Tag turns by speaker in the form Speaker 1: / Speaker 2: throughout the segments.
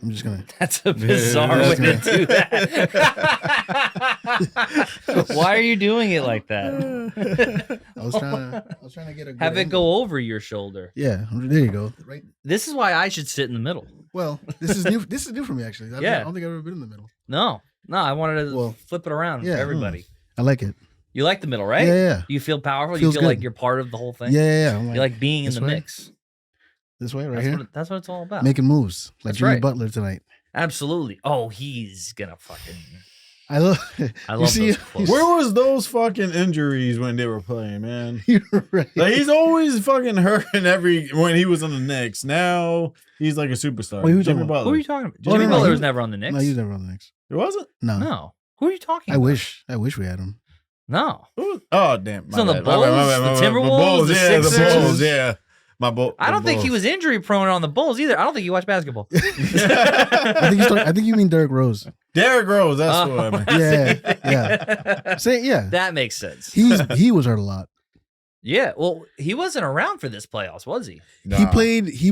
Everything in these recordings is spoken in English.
Speaker 1: I'm just gonna.
Speaker 2: That's a bizarre way to do that. Why are you doing it like that?
Speaker 1: I was trying to get a good
Speaker 2: Have it
Speaker 1: angle.
Speaker 2: go over your shoulder.
Speaker 1: Yeah, there you go. Right.
Speaker 2: This is why I should sit in the middle.
Speaker 1: Well, this is new. This is new for me actually. I
Speaker 2: Yeah.
Speaker 1: don't think I've ever been in the middle.
Speaker 2: No, I wanted to
Speaker 1: Well,
Speaker 2: flip it around for
Speaker 1: yeah,
Speaker 2: everybody.
Speaker 1: I like it.
Speaker 2: You like the middle, right?
Speaker 1: Yeah.
Speaker 2: You feel powerful.
Speaker 1: Feels
Speaker 2: you feel like
Speaker 1: good.
Speaker 2: you're part of the whole thing.
Speaker 1: Yeah.
Speaker 2: You like being in
Speaker 1: this
Speaker 2: the
Speaker 1: way?
Speaker 2: mix.
Speaker 1: This way, right here.
Speaker 2: That's what it's all about.
Speaker 1: Making moves like
Speaker 2: That's
Speaker 1: Jimmy
Speaker 2: right.
Speaker 1: Butler tonight.
Speaker 2: Absolutely. Oh, he's gonna fucking.
Speaker 1: I love.
Speaker 2: I love those quotes.
Speaker 3: Where was those fucking injuries when they were playing, man?
Speaker 1: You're right.
Speaker 3: Like he's always fucking hurting when he was on the Knicks. Now he's like a superstar.
Speaker 1: Wait, who you
Speaker 3: Jimmy
Speaker 1: talking about?
Speaker 2: Who are
Speaker 3: Butler.
Speaker 2: you talking about?
Speaker 1: Oh,
Speaker 2: Jimmy
Speaker 1: no,
Speaker 2: Butler
Speaker 1: he-
Speaker 2: was never on the Knicks.
Speaker 1: No, he's never on the Knicks.
Speaker 3: It wasn't?
Speaker 1: No.
Speaker 2: No. Who are you talking
Speaker 1: I
Speaker 2: about?
Speaker 1: wish we had him.
Speaker 2: No.
Speaker 3: Oh damn!
Speaker 2: He's on the
Speaker 3: My
Speaker 2: Bulls, the Timberwolves, the
Speaker 3: yeah,
Speaker 2: Sixers.
Speaker 3: the Bulls, yeah. My Bulls.
Speaker 2: I don't think he was injury prone on the Bulls either. I don't think he watched basketball.
Speaker 1: I think you mean Derrick Rose.
Speaker 3: Derrick Rose. That's what I meant.
Speaker 1: Yeah. Say yeah.
Speaker 2: That makes sense.
Speaker 1: He was hurt a lot.
Speaker 2: Yeah. Well, he wasn't around for this playoffs, was he?
Speaker 1: He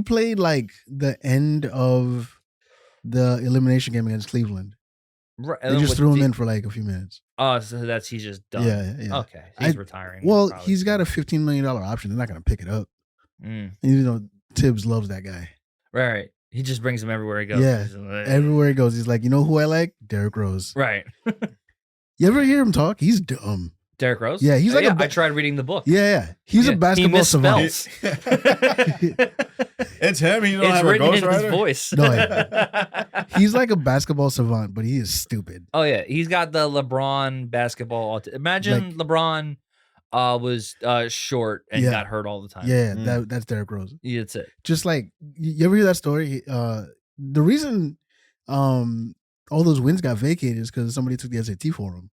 Speaker 1: played like the end of the elimination game against Cleveland.
Speaker 2: Right.
Speaker 1: They just threw him in for like a few minutes.
Speaker 2: Oh, so he's just done.
Speaker 1: Yeah.
Speaker 2: Okay. He's retiring.
Speaker 1: Well,
Speaker 2: probably.
Speaker 1: he's got a $15 million option. They're not going to pick it up.
Speaker 2: Mm.
Speaker 1: Even though Tibbs loves that guy.
Speaker 2: Right. He just brings him everywhere he goes.
Speaker 1: Yeah.
Speaker 2: He's like,
Speaker 1: Everywhere he goes, he's like, you know who I like? Derrick Rose.
Speaker 2: Right.
Speaker 1: You ever hear him talk? He's dumb.
Speaker 2: Derrick Rose?
Speaker 1: Yeah, he's like
Speaker 2: I tried reading the book.
Speaker 1: Yeah. He's a basketball
Speaker 2: he
Speaker 1: savant.
Speaker 2: misspells.
Speaker 3: It's him. He don't
Speaker 2: It's
Speaker 3: have a
Speaker 2: written in his
Speaker 3: ghostwriter.
Speaker 2: voice.
Speaker 1: No, he's like a basketball savant, but he is stupid.
Speaker 2: Oh yeah, he's got the LeBron basketball. Imagine LeBron was short and
Speaker 1: Yeah.
Speaker 2: got hurt all the time.
Speaker 1: Yeah, that's Derrick Rose.
Speaker 2: Yeah, that's it.
Speaker 1: Just like you ever hear that story? The reason all those wins got vacated is because somebody took the SAT for him.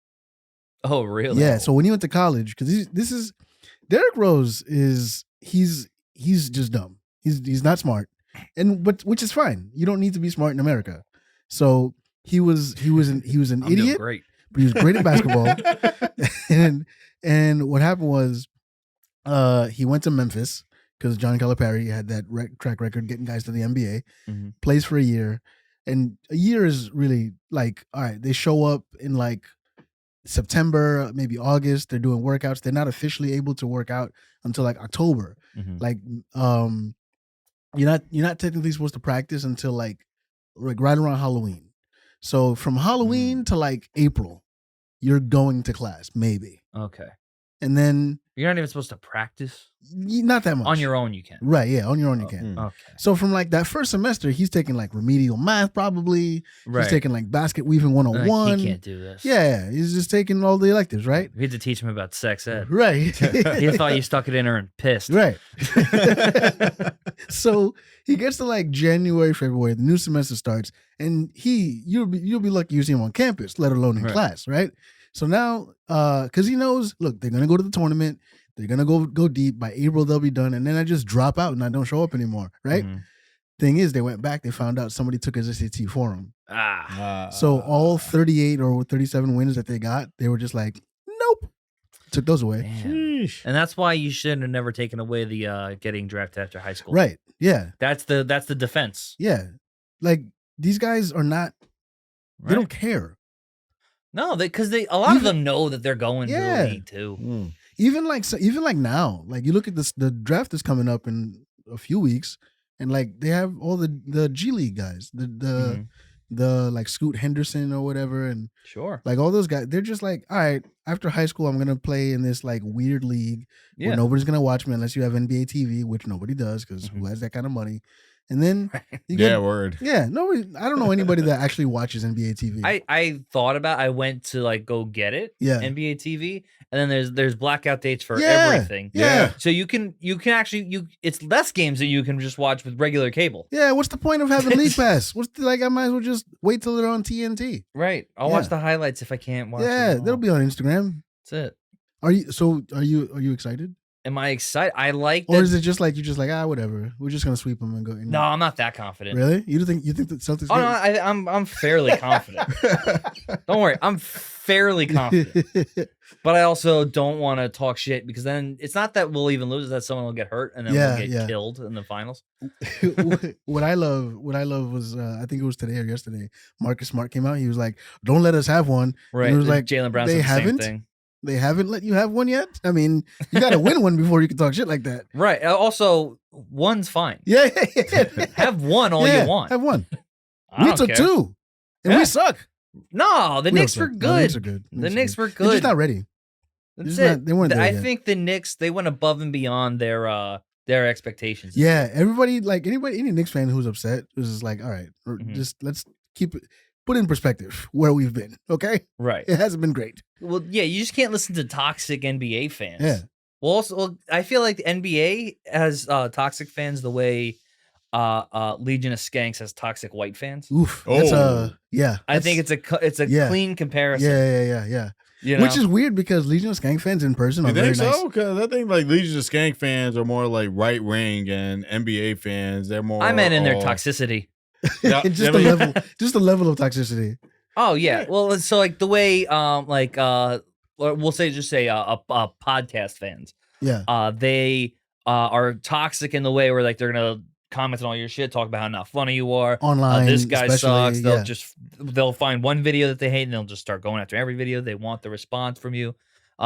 Speaker 2: Oh really?
Speaker 1: Yeah. So when he went to college, because this is Derrick Rose he's just dumb. He's not smart, but which is fine. You don't need to be smart in America. So he was an
Speaker 2: I'm doing
Speaker 1: idiot,
Speaker 2: great.
Speaker 1: but he was great at basketball. and what happened was, he went to Memphis because John Calipari had that track record getting guys to the NBA.
Speaker 2: Mm-hmm.
Speaker 1: Plays for a year, and a year is really like, all right. They show up in like September, maybe August. They're doing workouts. They're not officially able to work out until like October.
Speaker 2: Mm-hmm.
Speaker 1: Like, you're not technically supposed to practice until like right around Halloween. So from Halloween to like April, you're going to class maybe,
Speaker 2: Okay.
Speaker 1: and then
Speaker 2: You're not even supposed to practice
Speaker 1: not that much
Speaker 2: on your own. You can.
Speaker 1: Right? Yeah, on your own you can.
Speaker 2: Okay.
Speaker 1: So from like that first semester, he's taking like remedial math probably.
Speaker 2: Right.
Speaker 1: He's taking like basket weaving
Speaker 2: Like,
Speaker 1: 101.
Speaker 2: he can't do this.
Speaker 1: Yeah, he's just taking all the electives, right?
Speaker 2: We had to teach him about sex ed.
Speaker 1: Right.
Speaker 2: He thought you stuck it in her and pissed.
Speaker 1: Right. So he gets to like January, February, the new semester starts, and you'll be lucky you see him on campus, let alone in
Speaker 2: Right.
Speaker 1: class, right? So now, because he knows, look, they're gonna go to the tournament, they're gonna go deep. By April, they'll be done, and then I just drop out and I don't show up anymore, right?
Speaker 2: Mhm.
Speaker 1: Thing is, they went back, they found out somebody took his SAT for him.
Speaker 2: Ah.
Speaker 1: So all 38 or 37 wins that they got, they were just like, nope, took those away.
Speaker 2: Man. And that's why you should have never taken away the getting drafted after high school.
Speaker 1: Right? Yeah,
Speaker 2: That's the defense.
Speaker 1: yeah. Like these guys are not. They
Speaker 2: Right?
Speaker 1: don't care.
Speaker 2: No, because a lot of them know that they're going
Speaker 1: Yeah.
Speaker 2: to the league too.
Speaker 1: Even like now, like you look at this, the draft is coming up in a few weeks, and like they have all the G League guys,
Speaker 2: Mhm.
Speaker 1: the like Scoot Henderson or whatever, and
Speaker 2: Sure.
Speaker 1: like all those guys. They're just like, all right, after high school, I'm gonna play in this like weird league where
Speaker 2: Yeah.
Speaker 1: nobody's gonna watch me unless you have NBA TV, which nobody does because who has that kind of money? And then you
Speaker 3: Yeah,
Speaker 1: get,
Speaker 3: word.
Speaker 1: yeah, nobody. I don't know anybody that actually watches NBA TV.
Speaker 2: I thought about. I went to like go get it.
Speaker 1: Yeah.
Speaker 2: NBA TV, and then there's blackout dates for
Speaker 1: Yeah.
Speaker 2: everything.
Speaker 1: Yeah.
Speaker 2: So you can actually it's less games that you can just watch with regular cable.
Speaker 1: Yeah, what's the point of having League Pass? I might as well just wait till they're on TNT.
Speaker 2: Right. I'll
Speaker 1: Yeah.
Speaker 2: watch the highlights if I can't watch.
Speaker 1: Yeah,
Speaker 2: them all.
Speaker 1: they'll be on Instagram.
Speaker 2: That's it.
Speaker 1: Are you excited?
Speaker 2: Am I excited? I like
Speaker 1: Or
Speaker 2: that.
Speaker 1: is it just like you're just like whatever? We're just gonna sweep them and go.
Speaker 2: No, I'm not that confident.
Speaker 1: Really? You think the Celtics?
Speaker 2: Oh no, I'm fairly confident. Don't worry, I'm fairly confident. But I also don't want to talk shit because then it's not that we'll even lose; it's that someone will get hurt and then we'll get killed in the finals.
Speaker 1: What I love was I think it was today or yesterday. Marcus Smart came out. He was like, "Don't let us have one."
Speaker 2: Right?
Speaker 1: And it was like
Speaker 2: Jaylen Brown
Speaker 1: they
Speaker 2: said the same
Speaker 1: haven't.
Speaker 2: thing.
Speaker 1: They haven't let you have one yet. I mean, you got to win one before you can talk shit like that.
Speaker 2: Right. Also, one's fine.
Speaker 1: Yeah.
Speaker 2: Have one all you want.
Speaker 1: Have one.
Speaker 2: I
Speaker 1: We
Speaker 2: don't
Speaker 1: took
Speaker 2: care.
Speaker 1: 2, and we suck.
Speaker 2: No, the
Speaker 1: We
Speaker 2: Knicks
Speaker 1: also-
Speaker 2: were
Speaker 1: no,
Speaker 2: good.
Speaker 1: the Knicks are good.
Speaker 2: The Knicks were
Speaker 1: They're
Speaker 2: good.
Speaker 1: just not ready.
Speaker 2: That's
Speaker 1: They're just
Speaker 2: it.
Speaker 1: not- they weren't there
Speaker 2: I
Speaker 1: yet.
Speaker 2: think the Knicks, they went above and beyond their expectations.
Speaker 1: Yeah, everybody, like any Knicks fan who's upset was just like, all right,
Speaker 2: Mhm.
Speaker 1: just let's keep it, put in perspective where we've been. Okay,
Speaker 2: Right.
Speaker 1: it hasn't been great.
Speaker 2: Well, yeah, you just can't listen to toxic NBA fans.
Speaker 1: Yeah.
Speaker 2: Well, I feel like the NBA has toxic fans the way Legion of Skanks has toxic white fans.
Speaker 1: Oof. That's
Speaker 3: Oh.
Speaker 1: yeah.
Speaker 2: I think it's a
Speaker 1: yeah.
Speaker 2: clean comparison.
Speaker 1: Yeah.
Speaker 2: You know?
Speaker 1: Which is weird because Legion of Skank fans in person are
Speaker 3: You
Speaker 1: very
Speaker 3: think so?
Speaker 1: nice.
Speaker 3: Because I think like Legion of Skank fans are more like right wing, and NBA fans they're more.
Speaker 2: I meant in their toxicity.
Speaker 3: Yeah,
Speaker 1: just
Speaker 3: I
Speaker 1: the
Speaker 3: mean-
Speaker 1: level, just the level of toxicity.
Speaker 2: Oh yeah. Well, so like the way or we'll say podcast fans.
Speaker 1: Yeah.
Speaker 2: They are toxic in the way where like they're gonna comment on all your shit, talk about how not funny you are.
Speaker 1: Online,
Speaker 2: This guy
Speaker 1: especially,
Speaker 2: sucks.
Speaker 1: yeah.
Speaker 2: They'll find one video that they hate and they'll just start going after every video. They want the response from you.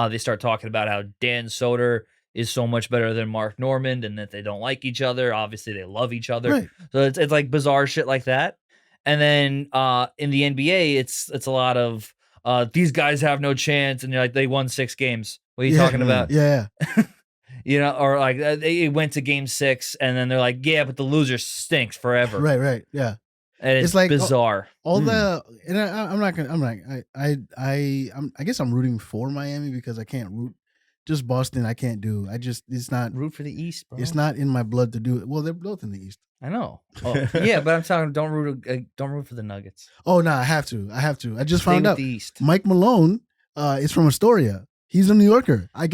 Speaker 2: They start talking about how Dan Soder is so much better than Mark Normand and that they don't like each other. Obviously, they love each other.
Speaker 1: Right.
Speaker 2: So it's like bizarre shit like that. And then in the NBA, it's a lot of these guys have no chance, and you're like, they won 6 games. What are you talking about?
Speaker 1: Yeah.
Speaker 2: You know, or like they went to game 6, and then they're like, yeah, but the loser stinks forever.
Speaker 1: Right. Yeah.
Speaker 2: And it's
Speaker 1: like,
Speaker 2: bizarre.
Speaker 1: All the and I'm not gonna. I'm like I guess I'm rooting for Miami because I can't root. Just Boston, I can't do. It's not.
Speaker 2: Root for the East, bro.
Speaker 1: It's not in my blood to do it. Well, they're both in the East.
Speaker 2: I know. Oh, yeah, but I'm telling you, don't root for the Nuggets.
Speaker 1: Oh no, I have to. I just
Speaker 2: Stay
Speaker 1: found
Speaker 2: with
Speaker 1: out
Speaker 2: the East.
Speaker 1: Mike Malone is from Astoria. He's a New Yorker. I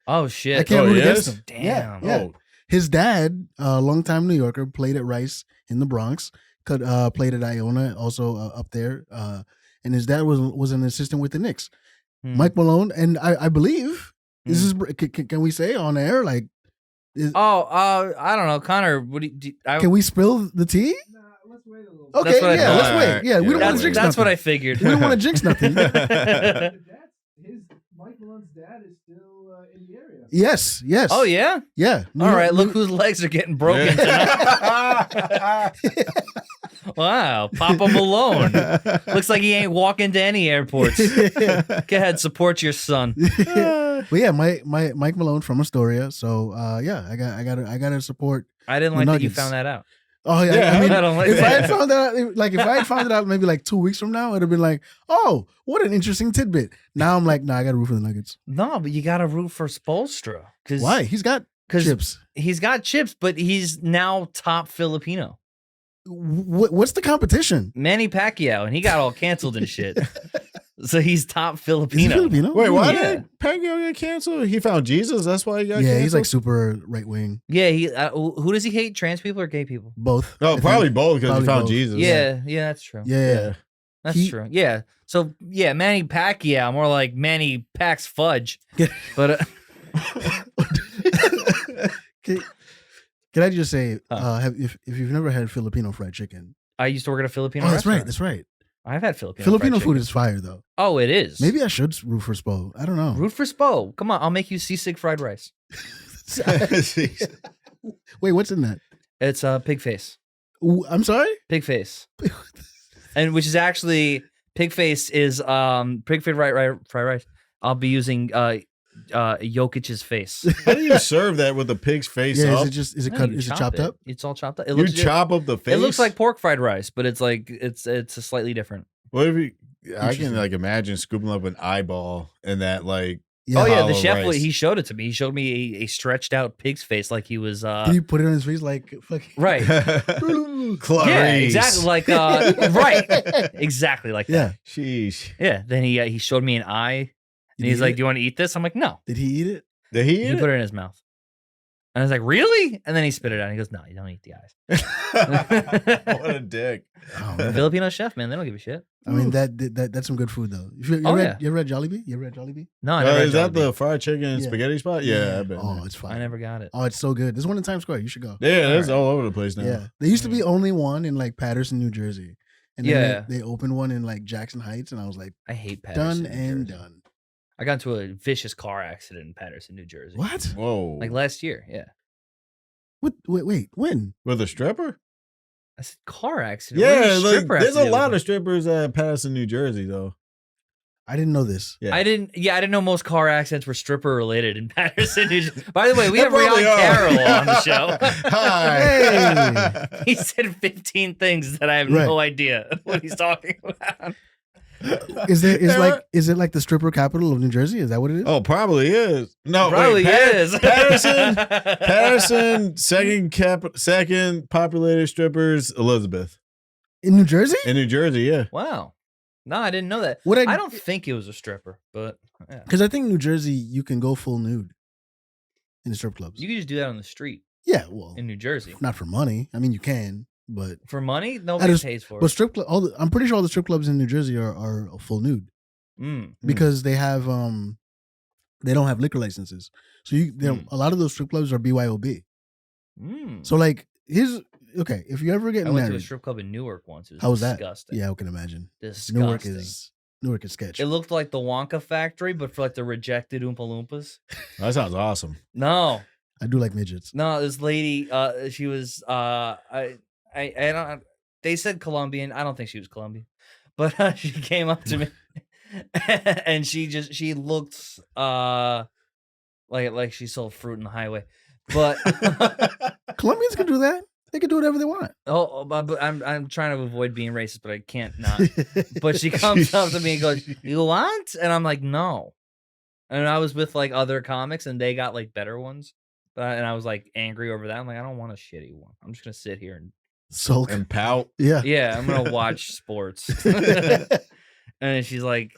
Speaker 2: Oh shit!
Speaker 1: can't
Speaker 3: Oh,
Speaker 1: root
Speaker 3: he
Speaker 1: against
Speaker 3: is?
Speaker 1: him.
Speaker 2: Damn.
Speaker 1: Yeah.
Speaker 3: Oh,
Speaker 1: His dad, longtime New Yorker, played at Rice in the Bronx. Played at Iona, also up there. And his dad was an assistant with the Knicks. Mike Malone, and I believe this is. Can we say on air like?
Speaker 2: I don't know, Connor. What do you,
Speaker 1: Can we spill the tea?
Speaker 4: Let's wait a little bit.
Speaker 1: Okay,
Speaker 2: That's what I
Speaker 1: yeah,
Speaker 2: thought.
Speaker 1: let's wait. Yeah, we don't want to jinx
Speaker 2: That's
Speaker 1: nothing.
Speaker 2: what I figured.
Speaker 1: We don't want to jinx nothing.
Speaker 4: Mike Malone's dad is still in the area.
Speaker 1: Yes.
Speaker 2: Oh yeah.
Speaker 1: Yeah.
Speaker 2: All right. Look whose legs are getting broken tonight. Wow, Papa Malone. Looks like he ain't walking to any airports. Go ahead, support your son.
Speaker 1: But yeah, Mike Malone from Astoria. So yeah, I gotta support.
Speaker 2: I didn't
Speaker 1: The
Speaker 2: like that you
Speaker 1: Nuggets.
Speaker 2: found that out.
Speaker 1: Oh yeah,
Speaker 3: Yeah,
Speaker 1: I mean,
Speaker 2: I don't like
Speaker 1: if I
Speaker 2: that.
Speaker 1: had found out, like if I had found it out maybe like 2 weeks from now, it'd have been like, oh, what an interesting tidbit. Now I'm like, nah, I gotta root for the Nuggets.
Speaker 2: No, but you got to root for Spoelstra because
Speaker 1: Why? He's got chips.
Speaker 2: He's got chips, but he's now top Filipino.
Speaker 1: What's the competition?
Speaker 2: Manny Pacquiao, and he got all canceled and shit. So he's top
Speaker 1: Is he
Speaker 2: Filipino.
Speaker 1: Filipino?
Speaker 3: wait, why
Speaker 2: Yeah.
Speaker 3: did Pacquiao get canceled? He found Jesus. That's why he got
Speaker 1: Yeah,
Speaker 3: canceled.
Speaker 1: he's like super right wing.
Speaker 2: Yeah, he. Who does he hate? Trans people or gay people?
Speaker 1: Both.
Speaker 3: No,
Speaker 1: I
Speaker 3: probably
Speaker 1: think.
Speaker 3: both because he
Speaker 1: Probably
Speaker 3: found
Speaker 1: both.
Speaker 3: Jesus.
Speaker 2: Yeah, that's true.
Speaker 1: Yeah.
Speaker 2: That's
Speaker 1: He-
Speaker 2: true. Yeah. So yeah, Manny Pacquiao, more like Manny Packs Fudge. But
Speaker 1: Can I just say,
Speaker 2: Huh.
Speaker 1: if you've never had Filipino fried chicken?
Speaker 2: I used to work at a Filipino
Speaker 1: Oh, that's
Speaker 2: restaurant.
Speaker 1: right. That's right.
Speaker 2: I've had Filipino.
Speaker 1: Filipino
Speaker 2: fried
Speaker 1: food
Speaker 2: chicken.
Speaker 1: is fire though.
Speaker 2: Oh, it is.
Speaker 1: Maybe I should root for Spo. I don't know.
Speaker 2: root for Spo. Come on, I'll make you seasick fried rice.
Speaker 1: Wait, what's in that?
Speaker 2: It's pig face.
Speaker 1: I'm sorry.
Speaker 2: Pig face. And which is actually pig face is pig face fried rice. I'll be using Jokic's face.
Speaker 3: How do you serve that with the pig's face
Speaker 1: Yeah,
Speaker 3: up?
Speaker 1: is it
Speaker 2: No,
Speaker 1: cut?
Speaker 2: you
Speaker 1: Is it
Speaker 2: chop
Speaker 1: chopped up?
Speaker 2: It's all chopped up. It
Speaker 3: You
Speaker 2: looks
Speaker 3: chop up the face.
Speaker 2: It looks like pork fried rice, but it's like it's a slightly different.
Speaker 3: What if you? I
Speaker 1: Interesting.
Speaker 3: can like imagine scooping up an eyeball and that like.
Speaker 2: Oh yeah, the
Speaker 3: hollow
Speaker 2: chef
Speaker 3: rice.
Speaker 2: he showed it to me. He showed me a stretched out pig's face like he was
Speaker 1: Did he put it on his face like fucking?
Speaker 2: right.
Speaker 3: Clarice.
Speaker 2: Yeah, exactly like right. Exactly like that.
Speaker 1: Yeah.
Speaker 3: Sheesh.
Speaker 2: Yeah. Then he showed me an eye and
Speaker 1: Did
Speaker 2: he's
Speaker 1: he
Speaker 2: like,
Speaker 1: eat
Speaker 2: "Do you want to eat this?" I'm like, "No."
Speaker 1: Did he eat it?
Speaker 3: Did he
Speaker 2: He
Speaker 3: eat
Speaker 2: put it in his mouth. And I was like, really? And then he spit it out. He goes, no, you don't eat the eyes.
Speaker 3: it? What a dick.
Speaker 1: Oh, man.
Speaker 2: Filipino chef, man. They don't give a shit.
Speaker 1: I mean that's some good food though. You
Speaker 2: Oh,
Speaker 1: ever had Jollibee? You ever had Jollibee?
Speaker 2: No, I never had
Speaker 3: Is that
Speaker 2: Jollibee.
Speaker 3: the fried chicken and
Speaker 1: Yeah.
Speaker 3: spaghetti spot? Yeah, I bet.
Speaker 1: Oh, it's fine.
Speaker 2: I never got it.
Speaker 1: Oh, it's so good. There's one in Times Square. You should go.
Speaker 3: Yeah, that's
Speaker 2: Alright.
Speaker 3: all over the place now.
Speaker 1: Yeah, there used to be only one in like Paterson, New Jersey, and then
Speaker 2: Yeah.
Speaker 1: they opened one in like Jackson Heights, and I was like,
Speaker 2: I hate Paterson.
Speaker 1: done
Speaker 2: New
Speaker 1: and
Speaker 2: Jersey.
Speaker 1: done.
Speaker 2: I got into a vicious car accident in Paterson, New Jersey.
Speaker 1: What?
Speaker 3: Whoa.
Speaker 2: Like last year, yeah.
Speaker 1: What? Wait, when?
Speaker 3: With a stripper?
Speaker 2: I said car accident.
Speaker 3: Yeah,
Speaker 2: What does
Speaker 3: like,
Speaker 2: stripper have
Speaker 3: there's
Speaker 2: to
Speaker 3: a
Speaker 2: do
Speaker 3: lot
Speaker 2: with
Speaker 3: of strippers at Paterson, New Jersey, though.
Speaker 1: I didn't know this.
Speaker 3: Yeah.
Speaker 2: I didn't know most car accidents were stripper related in Patterson, New Jersey. By the way, we
Speaker 3: They
Speaker 2: have
Speaker 3: probably
Speaker 2: Ryhaad
Speaker 3: are.
Speaker 2: Carroll on the show.
Speaker 3: Hi.
Speaker 2: He said 15 things that I have
Speaker 1: Right.
Speaker 2: no idea what he's talking about.
Speaker 1: Is it like the stripper capital of New Jersey? Is that what it is?
Speaker 3: Oh, probably is. No,
Speaker 2: Probably is.
Speaker 3: Patterson, second populated strippers, Elizabeth.
Speaker 1: In New Jersey?
Speaker 3: In New Jersey, yeah.
Speaker 2: Wow. No, I didn't know that.
Speaker 1: What
Speaker 2: I don't think it was a stripper, but yeah.
Speaker 1: Because I think New Jersey you can go full nude in the strip clubs.
Speaker 2: You could just do that on the street
Speaker 1: Yeah, well,
Speaker 2: in New Jersey.
Speaker 1: not for money. I mean, you can, but
Speaker 2: For money, nobody
Speaker 1: just-
Speaker 2: pays for
Speaker 1: but
Speaker 2: it.
Speaker 1: strip club. I'm pretty sure all the strip clubs in New Jersey are full nude
Speaker 2: Mm.
Speaker 1: because they have they don't have liquor licenses. So a lot of those strip clubs are BYOB.
Speaker 2: Mm.
Speaker 1: So like here's okay. If you ever get
Speaker 2: I went to a
Speaker 1: married,
Speaker 2: strip club in Newark once. It was
Speaker 1: how was that?
Speaker 2: disgusting.
Speaker 1: Yeah, I can imagine.
Speaker 2: Disgusting.
Speaker 1: Newark is sketch.
Speaker 2: It looked like the Wonka factory, but for like the rejected Oompa Loompas.
Speaker 3: That sounds awesome.
Speaker 2: No,
Speaker 1: I do like midgets.
Speaker 2: no, this lady, she was, I don't. They said Colombian. I don't think she was Colombian, but she came up to me, and she looked, like she sold fruit in the highway, but.
Speaker 1: Colombians can do that. They can do whatever they want.
Speaker 2: But I'm trying to avoid being racist, but I can't not. But she comes up to me and goes, "You want?" And I'm like, "No." And I was with like other comics, and they got like better ones. And I was like angry over that. I'm like, I don't want a shitty one. I'm just gonna sit here and
Speaker 1: Sulk.
Speaker 3: And pout.
Speaker 1: Yeah.
Speaker 2: yeah, I'm gonna watch sports. And then she's like,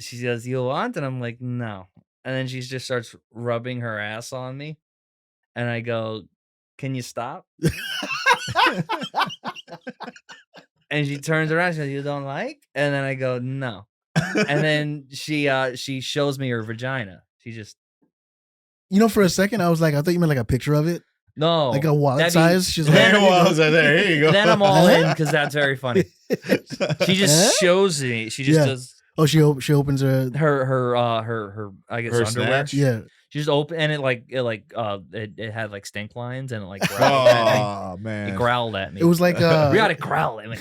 Speaker 2: she goes, "You want?" And I'm like, "No." And then she just starts rubbing her ass on me, and I go, "Can you stop?" And she turns around. She goes, "You don't like?" And then I go, "No." And then she shows me her vagina. She just
Speaker 1: For a second, I was like, I thought you meant like a picture of it,
Speaker 2: no,
Speaker 1: like a wallet
Speaker 2: that'd be-
Speaker 1: size. She's
Speaker 2: Then-
Speaker 1: like,
Speaker 3: Well, I was like, here you go.
Speaker 2: Then I'm all in because that's very funny. She just shows me. She just
Speaker 1: Yeah.
Speaker 2: does
Speaker 1: oh, she opens her.
Speaker 2: her I guess
Speaker 3: Her
Speaker 2: underwear.
Speaker 3: snatch?
Speaker 1: Yeah.
Speaker 2: She just opened and it had like stink lines and it like growled at me.
Speaker 3: Oh,
Speaker 2: It
Speaker 3: man.
Speaker 2: growled at me.
Speaker 1: It was like
Speaker 2: we got to growl at me.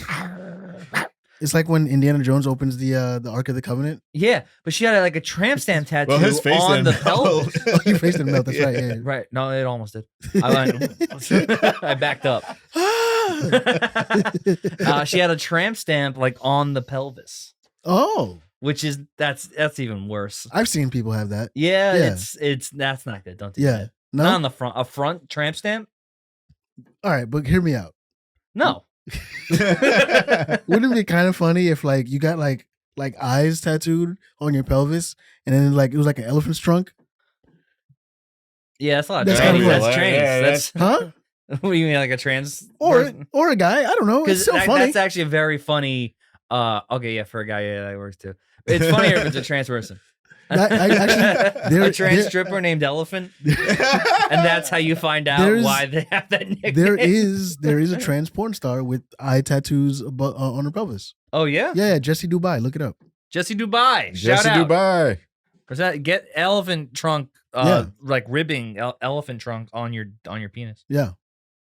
Speaker 1: it's like when Indiana Jones opens the Ark of the Covenant.
Speaker 2: Yeah, but she had like a tramp stamp tattoo
Speaker 3: Well, his face
Speaker 2: on the
Speaker 3: didn't
Speaker 2: pelvis.
Speaker 3: melt.
Speaker 1: Oh, your face didn't melt. That's right. Yeah.
Speaker 2: Right. No, it almost did. I went, I backed up. She had a tramp stamp like on the pelvis,
Speaker 1: Oh,
Speaker 2: which is that's even worse.
Speaker 1: I've seen people have that.
Speaker 2: Yeah,
Speaker 1: Yeah.
Speaker 2: it's that's not good. Don't do
Speaker 1: Yeah.
Speaker 2: that.
Speaker 1: No.
Speaker 2: Not on the front. A front tramp stamp?
Speaker 1: All right, but hear me out.
Speaker 2: No.
Speaker 1: Wouldn't it be kind of funny if like you got like eyes tattooed on your pelvis, and then like it was like an elephant's trunk?
Speaker 2: Yeah, that's a lot of
Speaker 1: That's
Speaker 2: trans.
Speaker 1: kinda
Speaker 2: That's
Speaker 3: weird.
Speaker 2: trans.
Speaker 3: Yeah,
Speaker 2: That's
Speaker 1: Huh?
Speaker 2: what do you mean, like a trans?
Speaker 1: Or a guy? I don't know. It's
Speaker 2: Because
Speaker 1: still funny.
Speaker 2: that's actually a very funny. Okay, yeah, for a guy, yeah, that works too. It's funnier if it's a trans person.
Speaker 1: I actually,
Speaker 2: A trans stripper named Elephant, and that's how you find out
Speaker 1: There's-
Speaker 2: why they have that nickname.
Speaker 1: there is a trans porn star with eye tattoos on her pelvis.
Speaker 2: Oh yeah,
Speaker 1: Yeah, Jesse Dubai. Look it up.
Speaker 2: Jesse Dubai.
Speaker 3: Jesse
Speaker 2: Shout out.
Speaker 3: Dubai.
Speaker 2: Or that get elephant trunk,
Speaker 1: Yeah.
Speaker 2: like ribbing elephant trunk on your penis.
Speaker 1: Yeah,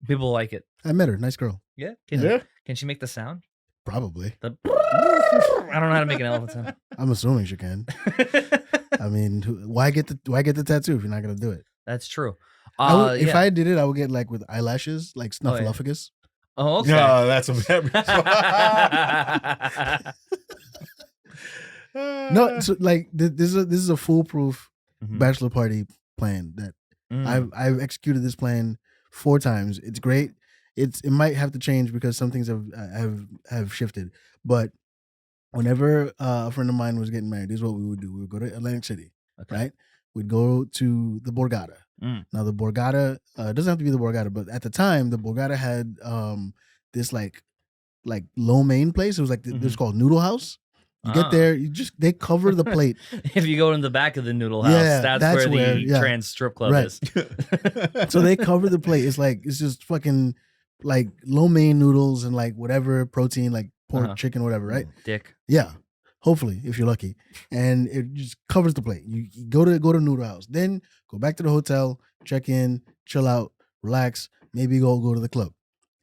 Speaker 2: People like it.
Speaker 1: I met her. Nice girl.
Speaker 2: Yeah.
Speaker 3: Yeah.
Speaker 2: Can she make the sound?
Speaker 1: Probably.
Speaker 2: The I don't know how to make an elephant sound.
Speaker 1: I'm assuming she can. I mean, why get the tattoo if you're not gonna do it?
Speaker 2: That's true.
Speaker 1: If
Speaker 2: Yeah.
Speaker 1: I did it, I would get like with eyelashes, like
Speaker 2: Oh, yeah.
Speaker 1: snuffleupagus.
Speaker 2: Oh, okay.
Speaker 3: No, that's a bad
Speaker 1: No, so like this is a foolproof
Speaker 2: Mhm.
Speaker 1: bachelor party plan that
Speaker 2: Mm.
Speaker 1: I've executed this plan 4 times. It's great. It might have to change because some things have shifted. But whenever a friend of mine was getting married, this is what we would do. We would go to Atlantic City,
Speaker 2: Okay.
Speaker 1: right? we'd go to the Borgata. Now the Borgata it doesn't have to be the Borgata, but at the time the Borgata had this like lo mein place. It was like this was called Noodle House. You get there, they cover the plate.
Speaker 2: If you go in the back of the Noodle House,
Speaker 1: Yeah,
Speaker 2: that's where the trans strip club is.
Speaker 1: So they cover the plate. It's just fucking like lo mein noodles and like whatever protein, like pork, chicken, whatever, right?
Speaker 2: Dick.
Speaker 1: Yeah. Hopefully, if you're lucky. And it just covers the plate. You go to Noodle House. Then go back to the hotel, check in, chill out, relax, maybe go to the club.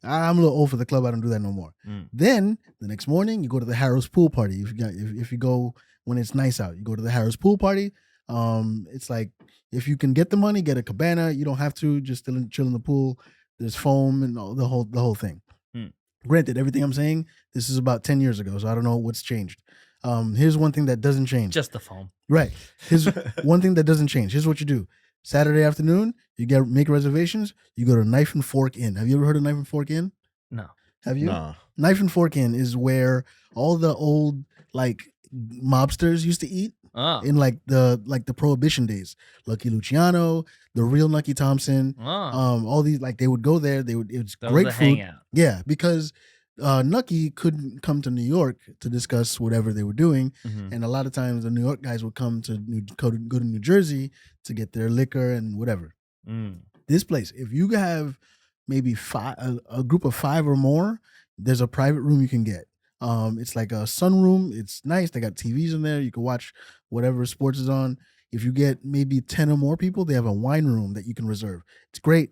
Speaker 1: I'm a little old for the club. I don't do that no more. Then the next morning, you go to the Harrow's pool party. If you go when it's nice out, you go to the Harrow's pool party. It's like if you can get the money, get a cabana. You don't have to. Just chill in the pool. There's foam and the whole thing. Granted, everything I'm saying, this is about 10 years ago, so I don't know what's changed. Here's one thing that doesn't change.
Speaker 2: Just the foam.
Speaker 1: Right. Here's one thing that doesn't change. Here's what you do. Saturday afternoon, you make reservations. You go to Knife and Fork Inn. Have you ever heard of Knife and Fork Inn?
Speaker 2: No.
Speaker 1: Have you?
Speaker 3: No.
Speaker 1: Knife and Fork Inn is where all the old like mobsters used to eat in like the Prohibition days. Lucky Luciano, the real Nucky Thompson, all these like they would go there. It was great
Speaker 2: was a
Speaker 1: food.
Speaker 2: hangout.
Speaker 1: Yeah, because Nucky couldn't come to New York to discuss whatever they were doing, and a lot of times the New York guys would come to go to New Jersey to get their liquor and whatever. This place, if you have maybe a group of 5 or more, there's a private room you can get. It's like a sunroom. It's nice. They got TVs in there. You can watch whatever sports is on. If you get maybe 10 or more people, they have a wine room that you can reserve. It's great.